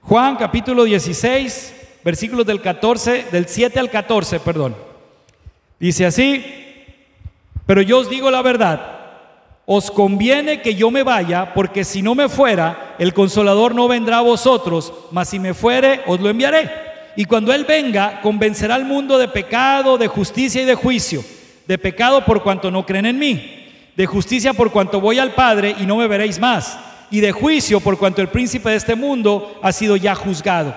Juan capítulo 16, versículos del 7 al 14, perdón. Dice así: pero yo os digo la verdad, os conviene que yo me vaya, porque si no me fuera, el Consolador no vendrá a vosotros, mas si me fuere, os lo enviaré. Y cuando Él venga, convencerá al mundo de pecado, de justicia y de juicio. De pecado por cuanto no creen en mí, de justicia por cuanto voy al Padre y no me veréis más, y de juicio por cuanto el príncipe de este mundo ha sido ya juzgado.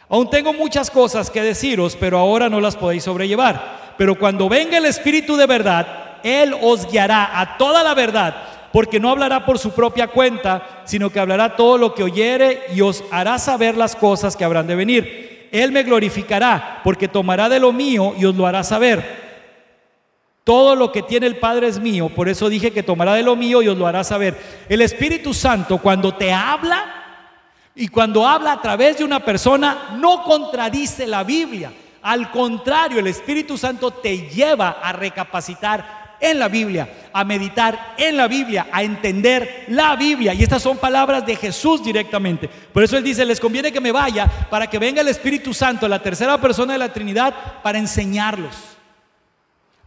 Aún tengo muchas cosas que deciros, pero ahora no las podéis sobrellevar. Pero cuando venga el Espíritu de verdad, Él os guiará a toda la verdad, porque no hablará por su propia cuenta, sino que hablará todo lo que oyere y os hará saber las cosas que habrán de venir. Él me glorificará, porque tomará de lo mío y os lo hará saber. Todo lo que tiene el Padre es mío, por eso dije que tomará de lo mío y os lo hará saber. El Espíritu Santo, cuando te habla y cuando habla a través de una persona, no contradice la Biblia. Al contrario, el Espíritu Santo te lleva a recapacitar en la Biblia, a meditar en la Biblia, a entender la Biblia. Y estas son palabras de Jesús directamente. Por eso Él dice: les conviene que me vaya para que venga el Espíritu Santo, la tercera persona de la Trinidad, para enseñarlos.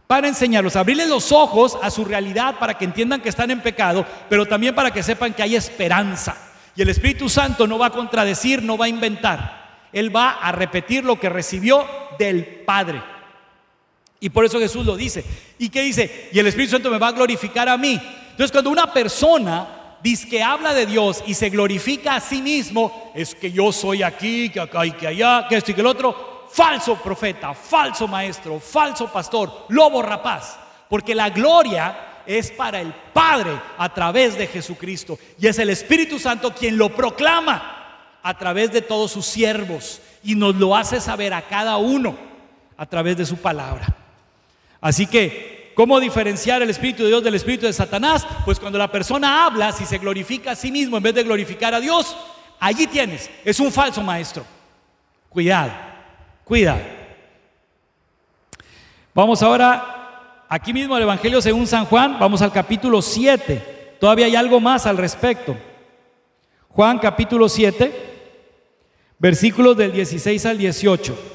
Para enseñarlos, abrirles los ojos a su realidad para que entiendan que están en pecado, pero también para que sepan que hay esperanza. Y el Espíritu Santo no va a contradecir, no va a inventar. Él va a repetir lo que recibió del Padre. Y por eso Jesús lo dice. ¿Y qué dice? Y el Espíritu Santo me va a glorificar a mí. Entonces, cuando una persona dice que habla de Dios y se glorifica a sí mismo, es que yo soy aquí, que acá y que allá, que esto y que el otro. Falso profeta, falso maestro, falso pastor, lobo rapaz. Porque la gloria es para el Padre a través de Jesucristo. Y es el Espíritu Santo quien lo proclama a través de todos sus siervos. Y nos lo hace saber a cada uno a través de su palabra. Así que, ¿cómo diferenciar el Espíritu de Dios del Espíritu de Satanás? Pues cuando la persona habla, si se glorifica a sí mismo en vez de glorificar a Dios, allí tienes, es un falso maestro. Cuidado, cuidado. Vamos ahora, aquí mismo al Evangelio según San Juan, vamos al capítulo 7. Todavía hay algo más al respecto. Juan capítulo 7, versículos del 16 al 18.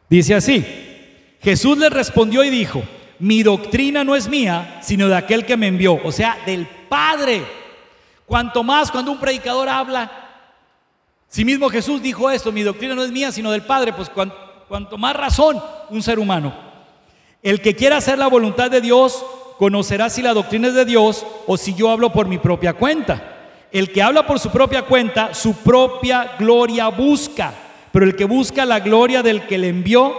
Dice así: Jesús les respondió y dijo: mi doctrina no es mía, sino de aquel que me envió, o sea, del Padre. Cuanto más cuando un predicador habla, si mismo Jesús dijo esto: mi doctrina no es mía, sino del Padre, pues cuanto más razón un ser humano. El que quiera hacer la voluntad de Dios conocerá si la doctrina es de Dios o si yo hablo por mi propia cuenta. El que habla por su propia cuenta, su propia gloria busca. Pero el que busca la gloria del que le envió,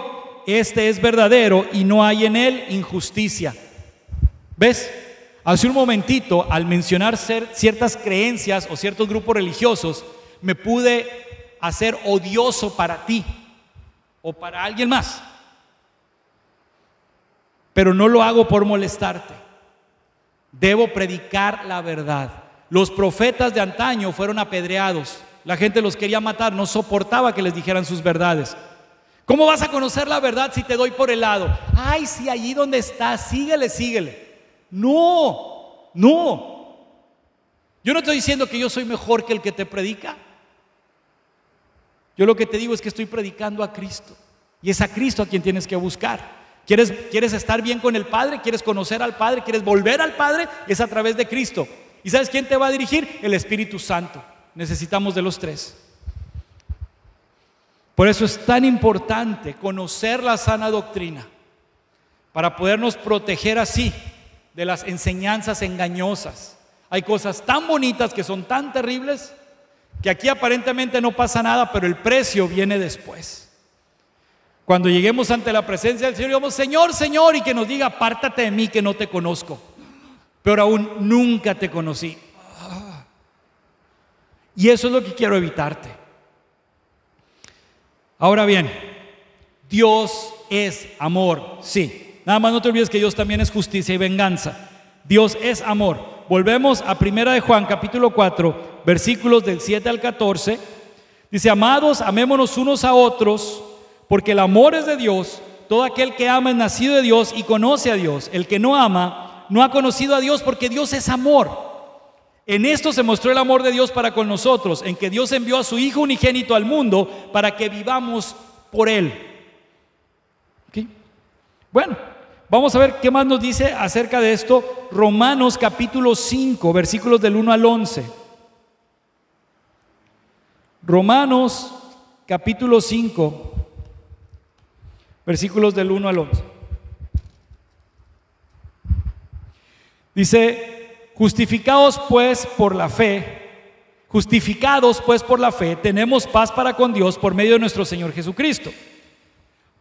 este es verdadero y no hay en él injusticia. ¿Ves? Hace un momentito, al mencionar ciertas creencias o ciertos grupos religiosos, me pude hacer odioso para ti o para alguien más. Pero no lo hago por molestarte. Debo predicar la verdad. Los profetas de antaño fueron apedreados. La gente los quería matar, no soportaba que les dijeran sus verdades. ¿Cómo vas a conocer la verdad si te doy por el lado? Ay, sí, allí donde estás, síguele, síguele. No, no. Yo no estoy diciendo que yo soy mejor que el que te predica. Yo lo que te digo es que estoy predicando a Cristo. Y es a Cristo a quien tienes que buscar. ¿Quieres estar bien con el Padre? ¿Quieres conocer al Padre? ¿Quieres volver al Padre? Es a través de Cristo. ¿Y sabes quién te va a dirigir? El Espíritu Santo. Necesitamos de los tres. Por eso es tan importante conocer la sana doctrina, para podernos proteger así de las enseñanzas engañosas. Hay cosas tan bonitas que son tan terribles que aquí aparentemente no pasa nada, pero el precio viene después. Cuando lleguemos ante la presencia del Señor, digamos: Señor, Señor, y que nos diga: apártate de mí que no te conozco. Pero aún nunca te conocí. Y eso es lo que quiero evitarte. Ahora bien, Dios es amor, sí. Nada más no te olvides que Dios también es justicia y venganza. Dios es amor. Volvemos a 1 de Juan capítulo 4, versículos del 7 al 14. Dice: amados, amémonos unos a otros, porque el amor es de Dios. Todo aquel que ama es nacido de Dios y conoce a Dios. El que no ama no ha conocido a Dios, porque Dios es amor. En esto se mostró el amor de Dios para con nosotros, en que Dios envió a su Hijo unigénito al mundo para que vivamos por Él. ¿Okay? Bueno, vamos a ver qué más nos dice acerca de esto. Romanos capítulo 5, versículos del 1 al 11. Romanos capítulo 5, versículos del 1 al 11. Dice: justificados pues por la fe, tenemos paz para con Dios por medio de nuestro Señor Jesucristo,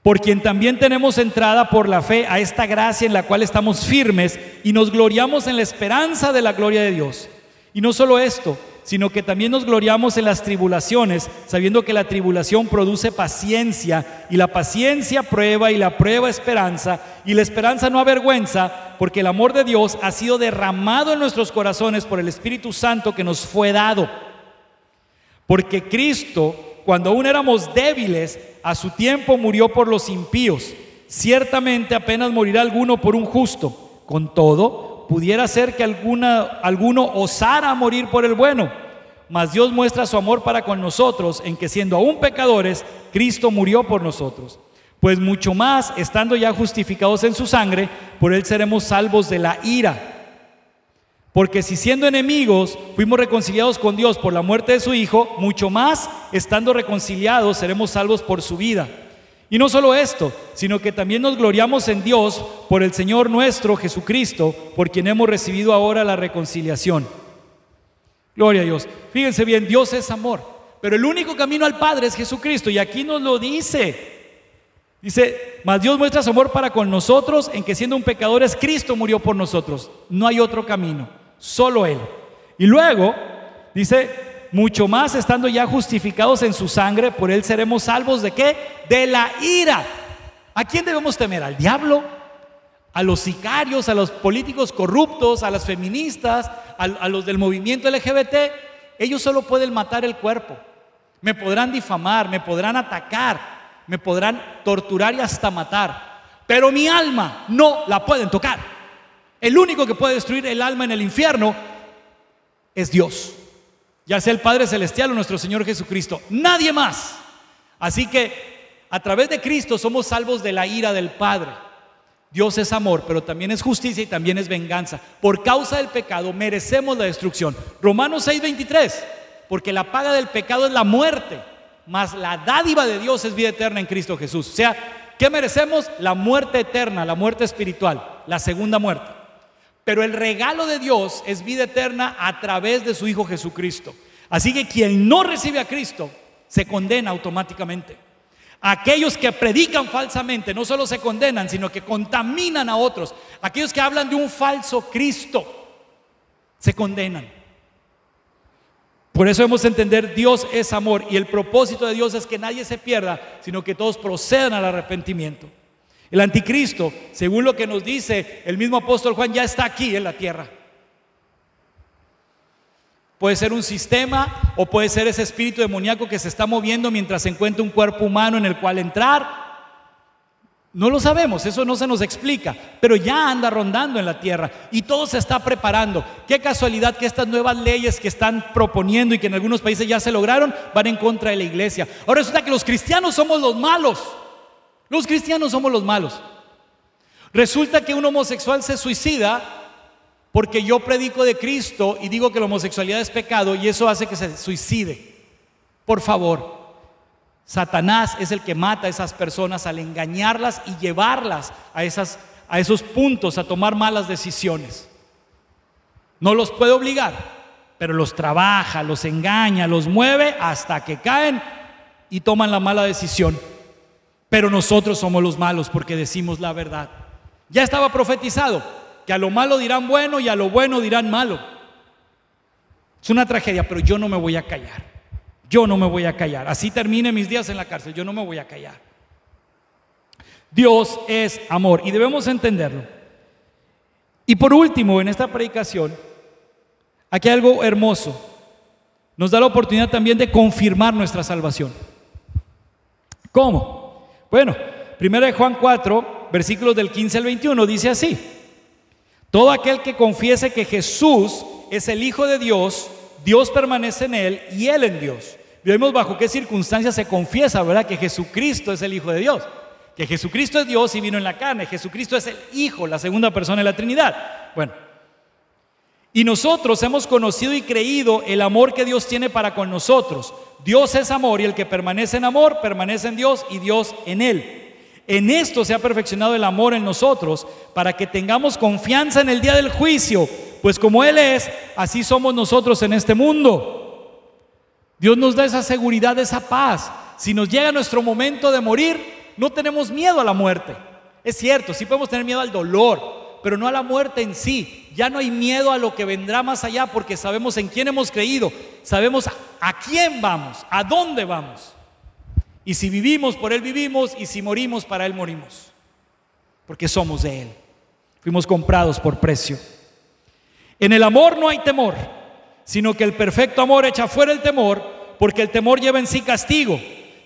por quien también tenemos entrada por la fe a esta gracia en la cual estamos firmes y nos gloriamos en la esperanza de la gloria de Dios. Y no solo esto, sino que también nos gloriamos en las tribulaciones, sabiendo que la tribulación produce paciencia, y la paciencia prueba, y la prueba esperanza, y la esperanza no avergüenza, porque el amor de Dios ha sido derramado en nuestros corazones por el Espíritu Santo que nos fue dado. Porque Cristo, cuando aún éramos débiles, a su tiempo murió por los impíos. Ciertamente apenas morirá alguno por un justo. Con todo, pudiera ser que alguno osara morir por el bueno, mas Dios muestra su amor para con nosotros en que, siendo aún pecadores, Cristo murió por nosotros. Pues mucho más, estando ya justificados en su sangre, por Él seremos salvos de la ira. Porque si siendo enemigos fuimos reconciliados con Dios por la muerte de su Hijo, mucho más, estando reconciliados, seremos salvos por su vida. Y no solo esto, sino que también nos gloriamos en Dios por el Señor nuestro Jesucristo, por quien hemos recibido ahora la reconciliación. Gloria a Dios. Fíjense bien, Dios es amor, pero el único camino al Padre es Jesucristo, y aquí nos lo dice. Dice: mas Dios muestra su amor para con nosotros en que, siendo un pecadores, Cristo murió por nosotros. No hay otro camino, solo Él. Y luego dice: mucho más, estando ya justificados en su sangre, por Él seremos salvos ¿de qué? De la ira. ¿A quién debemos temer? ¿Al diablo? ¿A los sicarios? ¿A los políticos corruptos? ¿A las feministas? ¿A los del movimiento LGBT? Ellos solo pueden matar el cuerpo. Me podrán difamar, me podrán atacar, me podrán torturar y hasta matar, pero mi alma no la pueden tocar. El único que puede destruir el alma en el infierno es Dios, ya sea el Padre Celestial o nuestro Señor Jesucristo, nadie más. Así que a través de Cristo somos salvos de la ira del Padre. Dios es amor, pero también es justicia y también es venganza. Por causa del pecado merecemos la destrucción. Romanos 6:23, porque la paga del pecado es la muerte, mas la dádiva de Dios es vida eterna en Cristo Jesús. O sea, ¿qué merecemos? La muerte eterna, la muerte espiritual, la segunda muerte. Pero el regalo de Dios es vida eterna a través de su Hijo Jesucristo. Así que quien no recibe a Cristo se condena automáticamente. Aquellos que predican falsamente no solo se condenan, sino que contaminan a otros. Aquellos que hablan de un falso Cristo se condenan. Por eso debemos entender: Dios es amor, y el propósito de Dios es que nadie se pierda, sino que todos procedan al arrepentimiento. El anticristo, según lo que nos dice el mismo apóstol Juan, ya está aquí en la tierra. Puede ser un sistema, o puede ser ese espíritu demoníaco que se está moviendo mientras se encuentra un cuerpo humano en el cual entrar. No lo sabemos, eso no se nos explica, pero ya anda rondando en la tierra y todo se está preparando. Qué casualidad que estas nuevas leyes que están proponiendo y que en algunos países ya se lograron, van en contra de la iglesia. Ahora resulta que los cristianos somos los malos. Los cristianos somos los malos. Resulta que un homosexual se suicida porque yo predico de Cristo y digo que la homosexualidad es pecado, y eso hace que se suicide. Por favor, Satanás es el que mata a esas personas al engañarlas y llevarlas a esos puntos, a tomar malas decisiones. No los puede obligar, pero los trabaja, los engaña, los mueve hasta que caen y toman la mala decisión. Pero nosotros somos los malos porque decimos la verdad. Ya estaba profetizado que a lo malo dirán bueno y a lo bueno dirán malo. Es una tragedia, pero yo no me voy a callar. Yo no me voy a callar. Así termine mis días en la cárcel, yo no me voy a callar. Dios es amor y debemos entenderlo. Y por último, en esta predicación, aquí hay algo hermoso. Nos da la oportunidad también de confirmar nuestra salvación. ¿Cómo? Bueno, 1 Juan 4, versículos del 15 al 21, dice así: todo aquel que confiese que Jesús es el Hijo de Dios, Dios permanece en él y él en Dios. Vemos bajo qué circunstancias se confiesa, ¿verdad? Que Jesucristo es el Hijo de Dios. Que Jesucristo es Dios y vino en la carne. Jesucristo es el Hijo, la segunda persona de la Trinidad. Bueno, y nosotros hemos conocido y creído el amor que Dios tiene para con nosotros. Dios es amor y el que permanece en amor, permanece en Dios y Dios en él. En esto se ha perfeccionado el amor en nosotros, para que tengamos confianza en el día del juicio, pues como Él es, así somos nosotros en este mundo. Dios nos da esa seguridad, esa paz. Si nos llega nuestro momento de morir, no tenemos miedo a la muerte. Es cierto, sí podemos tener miedo al dolor, pero no a la muerte en sí. Ya no hay miedo a lo que vendrá más allá, porque sabemos en quién hemos creído, sabemos a quién vamos, a dónde vamos. Y si vivimos, por Él vivimos, y si morimos, para Él morimos, porque somos de Él. Fuimos comprados por precio. En el amor no hay temor, sino que el perfecto amor echa fuera el temor, porque el temor lleva en sí castigo,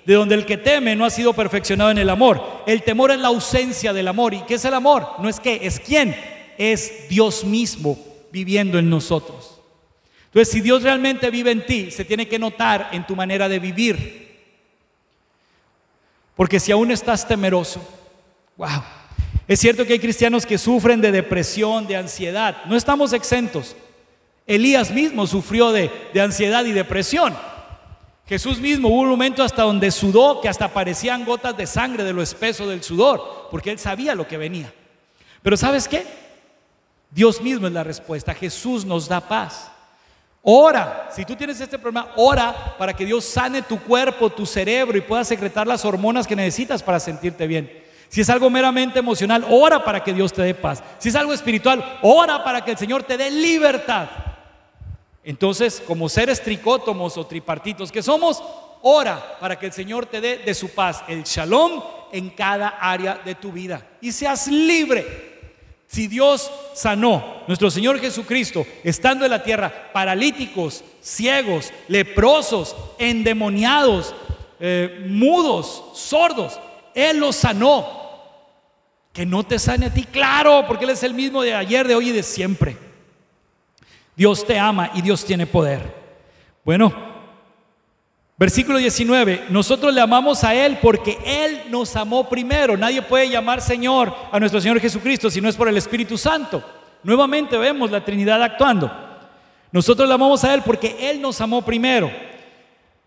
de donde el que teme no ha sido perfeccionado en el amor. El temor es la ausencia del amor. ¿Y qué es el amor? No es qué, es quién. Es Dios mismo viviendo en nosotros. Entonces, si Dios realmente vive en ti, se tiene que notar en tu manera de vivir. Porque si aún estás temeroso, wow, es cierto que hay cristianos que sufren de depresión, de ansiedad. No estamos exentos. Elías mismo sufrió de ansiedad y depresión. Jesús mismo hubo un momento hasta donde sudó, que hasta parecían gotas de sangre de lo espeso del sudor, porque él sabía lo que venía. Pero ¿sabes qué? Dios mismo es la respuesta. Jesús nos da paz. Ora, si tú tienes este problema, ora para que Dios sane tu cuerpo, tu cerebro, y puedas secretar las hormonas que necesitas para sentirte bien. Si es algo meramente emocional, ora para que Dios te dé paz. Si es algo espiritual, ora para que el Señor te dé libertad. Entonces, como seres tricótomos o tripartitos que somos, ora para que el Señor te dé de su paz, el shalom, en cada área de tu vida, y seas libre. Si Dios sanó, nuestro Señor Jesucristo, estando en la tierra, paralíticos, ciegos, leprosos, endemoniados, mudos, sordos, Él los sanó. Que no te sane a ti, claro, porque Él es el mismo de ayer, de hoy y de siempre. Dios te ama y Dios tiene poder. Bueno, versículo 19, nosotros le amamos a Él porque Él nos amó primero. Nadie puede llamar Señor a nuestro Señor Jesucristo si no es por el Espíritu Santo. Nuevamente vemos la Trinidad actuando. Nosotros le amamos a Él porque Él nos amó primero.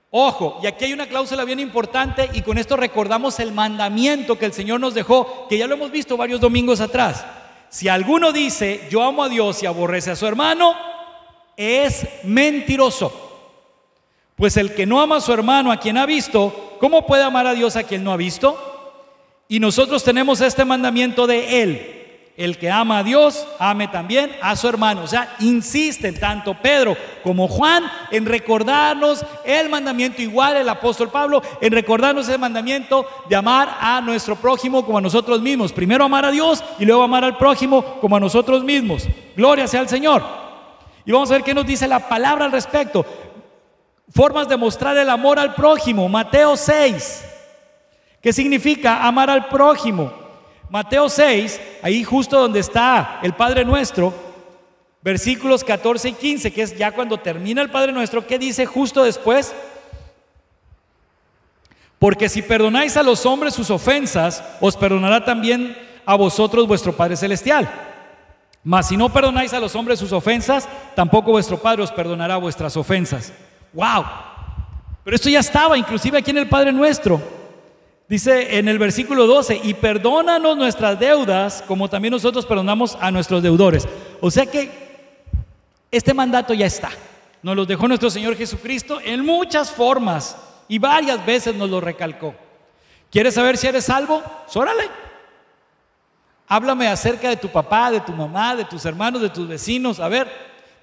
Ojo, y aquí hay una cláusula bien importante, y con esto recordamos el mandamiento que el Señor nos dejó, que ya lo hemos visto varios domingos atrás. Si alguno dice yo amo a Dios y aborrece a su hermano, es mentiroso. Pues el que no ama a su hermano a quien ha visto, ¿cómo puede amar a Dios a quien no ha visto? Y nosotros tenemos este mandamiento de Él: el que ama a Dios, ame también a su hermano. O sea, insisten tanto Pedro como Juan en recordarnos el mandamiento, igual el apóstol Pablo, en recordarnos el mandamiento de amar a nuestro prójimo como a nosotros mismos. Primero amar a Dios y luego amar al prójimo como a nosotros mismos. Gloria sea al Señor. Y vamos a ver qué nos dice la palabra al respecto. Formas de mostrar el amor al prójimo. Mateo 6. ¿Qué significa amar al prójimo? Mateo 6, ahí justo donde está el Padre Nuestro, versículos 14 y 15, que es ya cuando termina el Padre Nuestro. ¿Qué dice justo después? Porque si perdonáis a los hombres sus ofensas, os perdonará también a vosotros vuestro Padre Celestial. Mas si no perdonáis a los hombres sus ofensas, tampoco vuestro Padre os perdonará vuestras ofensas. ¡Wow! Pero esto ya estaba inclusive aquí en el Padre Nuestro. Dice en el versículo 12: y perdónanos nuestras deudas como también nosotros perdonamos a nuestros deudores. O sea que este mandato ya está. Nos lo dejó nuestro Señor Jesucristo en muchas formas y varias veces nos lo recalcó. ¿Quieres saber si eres salvo? Órale. Háblame acerca de tu papá, de tu mamá, de tus hermanos, de tus vecinos. A ver,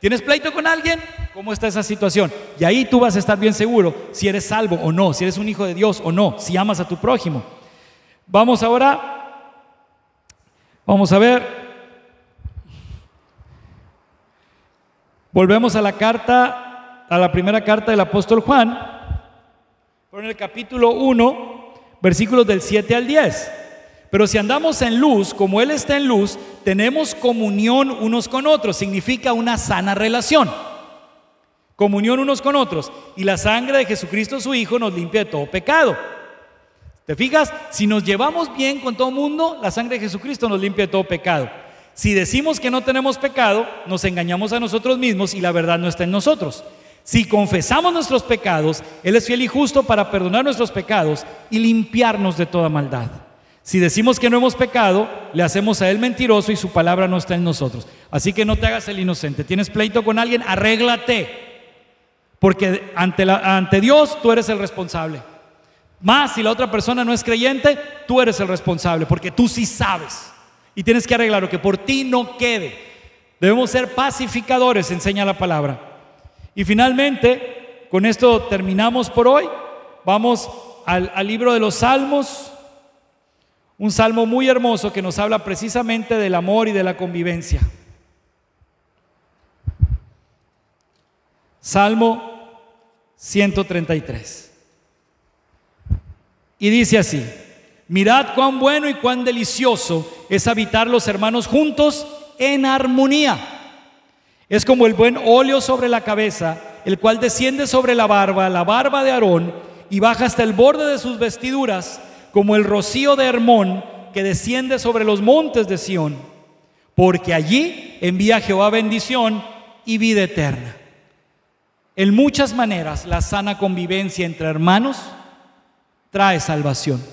¿Tienes pleito con alguien? ¿Cómo está esa situación? Y ahí tú vas a estar bien seguro si eres salvo o no, si eres un hijo de Dios o no, si amas a tu prójimo. Vamos ahora, vamos a ver. Volvemos a la primera carta del apóstol Juan, en el capítulo 1, versículos del 7 al 10. Pero si andamos en luz, como Él está en luz, tenemos comunión unos con otros. Significa una sana relación. Comunión unos con otros. Y la sangre de Jesucristo su Hijo nos limpia de todo pecado. ¿Te fijas? Si nos llevamos bien con todo el mundo, la sangre de Jesucristo nos limpia de todo pecado. Si decimos que no tenemos pecado, nos engañamos a nosotros mismos y la verdad no está en nosotros. Si confesamos nuestros pecados, Él es fiel y justo para perdonar nuestros pecados y limpiarnos de toda maldad. Si decimos que no hemos pecado, le hacemos a Él mentiroso y su palabra no está en nosotros. Así que no te hagas el inocente. ¿Tienes pleito con alguien? Arréglate. Porque ante Dios tú eres el responsable. Más si la otra persona no es creyente, tú eres el responsable, porque tú sí sabes. Y tienes que arreglar lo que por ti no quede. Debemos ser pacificadores, enseña la palabra. Y finalmente, con esto terminamos por hoy. Vamos al libro de los Salmos. Un salmo muy hermoso que nos habla precisamente del amor y de la convivencia. Salmo 133. Y dice así: mirad cuán bueno y cuán delicioso es habitar los hermanos juntos en armonía. Es como el buen óleo sobre la cabeza, el cual desciende sobre la barba de Aarón, y baja hasta el borde de sus vestiduras, como el rocío de Hermón que desciende sobre los montes de Sión, porque allí envía Jehová bendición y vida eterna. En muchas maneras la sana convivencia entre hermanos trae salvación.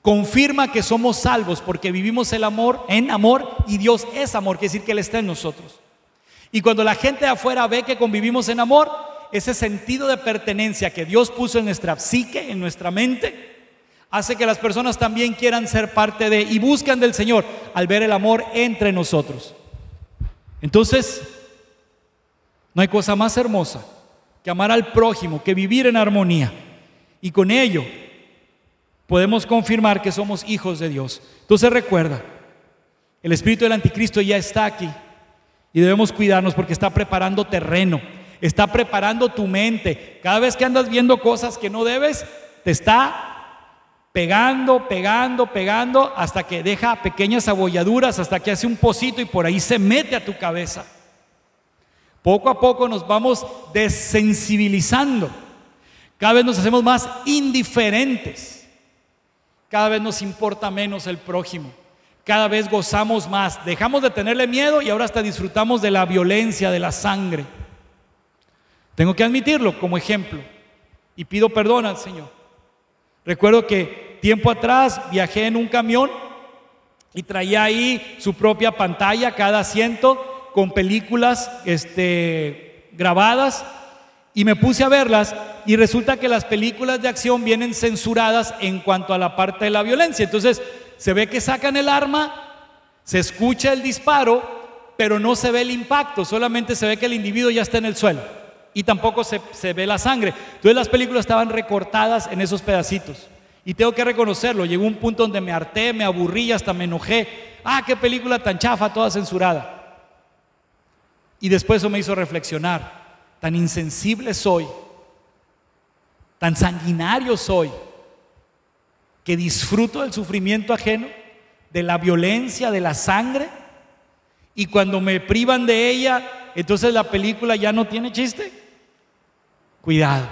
Confirma que somos salvos porque vivimos el amor en amor, y Dios es amor, quiere decir que Él está en nosotros. Y cuando la gente de afuera ve que convivimos en amor, ese sentido de pertenencia que Dios puso en nuestra psique, en nuestra mente, hace que las personas también quieran ser parte de y buscan del Señor al ver el amor entre nosotros. Entonces, no hay cosa más hermosa que amar al prójimo, que vivir en armonía. Y con ello podemos confirmar que somos hijos de Dios. Entonces recuerda, el espíritu del anticristo ya está aquí y debemos cuidarnos porque está preparando terreno, está preparando tu mente. Cada vez que andas viendo cosas que no debes, te está pegando hasta que deja pequeñas abolladuras, hasta que hace un pocito y por ahí se mete a tu cabeza. Poco a poco nos vamos desensibilizando, cada vez nos hacemos más indiferentes, cada vez nos importa menos el prójimo, cada vez gozamos más, dejamos de tenerle miedo y ahora hasta disfrutamos de la violencia, de la sangre. Tengo que admitirlo como ejemplo y pido perdón al Señor. Recuerdo que tiempo atrás viajé en un camión y traía ahí su propia pantalla, cada asiento, con películas grabadas, y me puse a verlas, y resulta que las películas de acción vienen censuradas en cuanto a la parte de la violencia. Entonces se ve que sacan el arma, se escucha el disparo, pero no se ve el impacto, solamente se ve que el individuo ya está en el suelo y tampoco se ve la sangre. Entonces las películas estaban recortadas en esos pedacitos, y tengo que reconocerlo, llegó un punto donde me harté, me aburrí y hasta me enojé. Qué película tan chafa, toda censurada. Y después eso me hizo reflexionar: tan insensible soy, tan sanguinario soy, que disfruto del sufrimiento ajeno, de la violencia, de la sangre, y cuando me privan de ella, entonces la película ya no tiene chiste. Cuidado,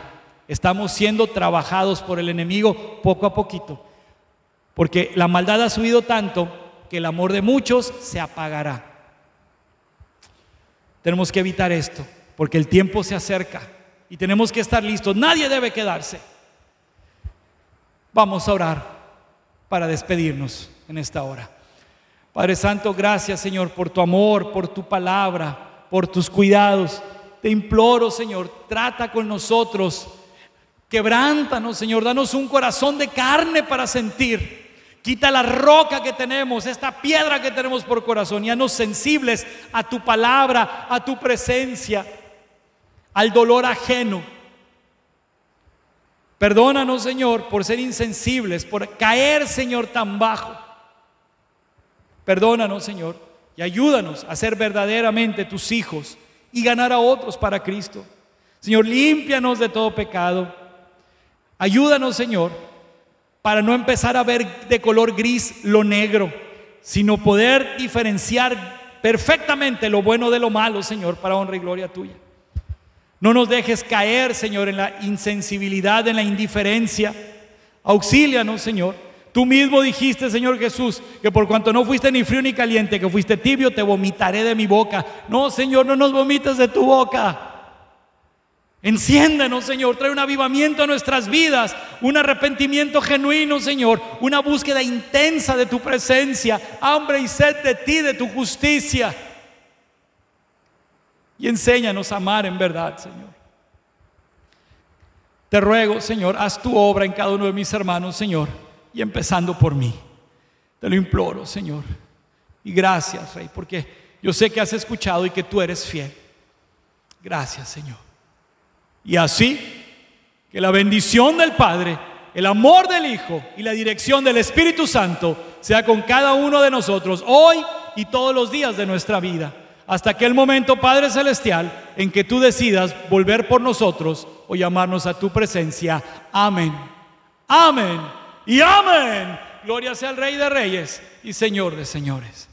estamos siendo trabajados por el enemigo poco a poquito, porque la maldad ha subido tanto que el amor de muchos se apagará. Tenemos que evitar esto, porque el tiempo se acerca y tenemos que estar listos. Nadie debe quedarse. Vamos a orar para despedirnos en esta hora. Padre Santo, gracias, Señor, por tu amor, por tu palabra, por tus cuidados. Te imploro, Señor, trata con nosotros, quebrántanos, Señor, danos un corazón de carne para sentir, Quita la roca que tenemos, esta piedra que tenemos por corazón, y haznos sensibles a tu palabra, a tu presencia, al dolor ajeno. Perdónanos, Señor, por ser insensibles, por caer, Señor, tan bajo. Perdónanos, Señor, y ayúdanos a ser verdaderamente tus hijos y ganar a otros para Cristo. Señor, límpianos de todo pecado. Ayúdanos, Señor, para no empezar a ver de color gris lo negro, sino poder diferenciar perfectamente lo bueno de lo malo, Señor, para honra y gloria tuya. No nos dejes caer, Señor, en la insensibilidad, en la indiferencia. Auxílianos, Señor. Tú mismo dijiste, Señor Jesús, que por cuanto no fuiste ni frío ni caliente, que fuiste tibio, te vomitaré de mi boca. No, Señor, no nos vomites de tu boca. Enciéndenos, Señor, trae un avivamiento a nuestras vidas, un arrepentimiento genuino, Señor, una búsqueda intensa de tu presencia, hambre y sed de ti, de tu justicia. Y enséñanos a amar en verdad, Señor. Te ruego, Señor, haz tu obra en cada uno de mis hermanos, Señor, y empezando por mí. Te lo imploro, Señor. Y gracias, Rey, porque yo sé que has escuchado y que tú eres fiel. Gracias, Señor. Y así, que la bendición del Padre, el amor del Hijo y la dirección del Espíritu Santo sea con cada uno de nosotros hoy y todos los días de nuestra vida, hasta aquel momento, Padre Celestial, en que tú decidas volver por nosotros o llamarnos a tu presencia. Amén, amén y amén. Gloria sea al Rey de Reyes y Señor de Señores.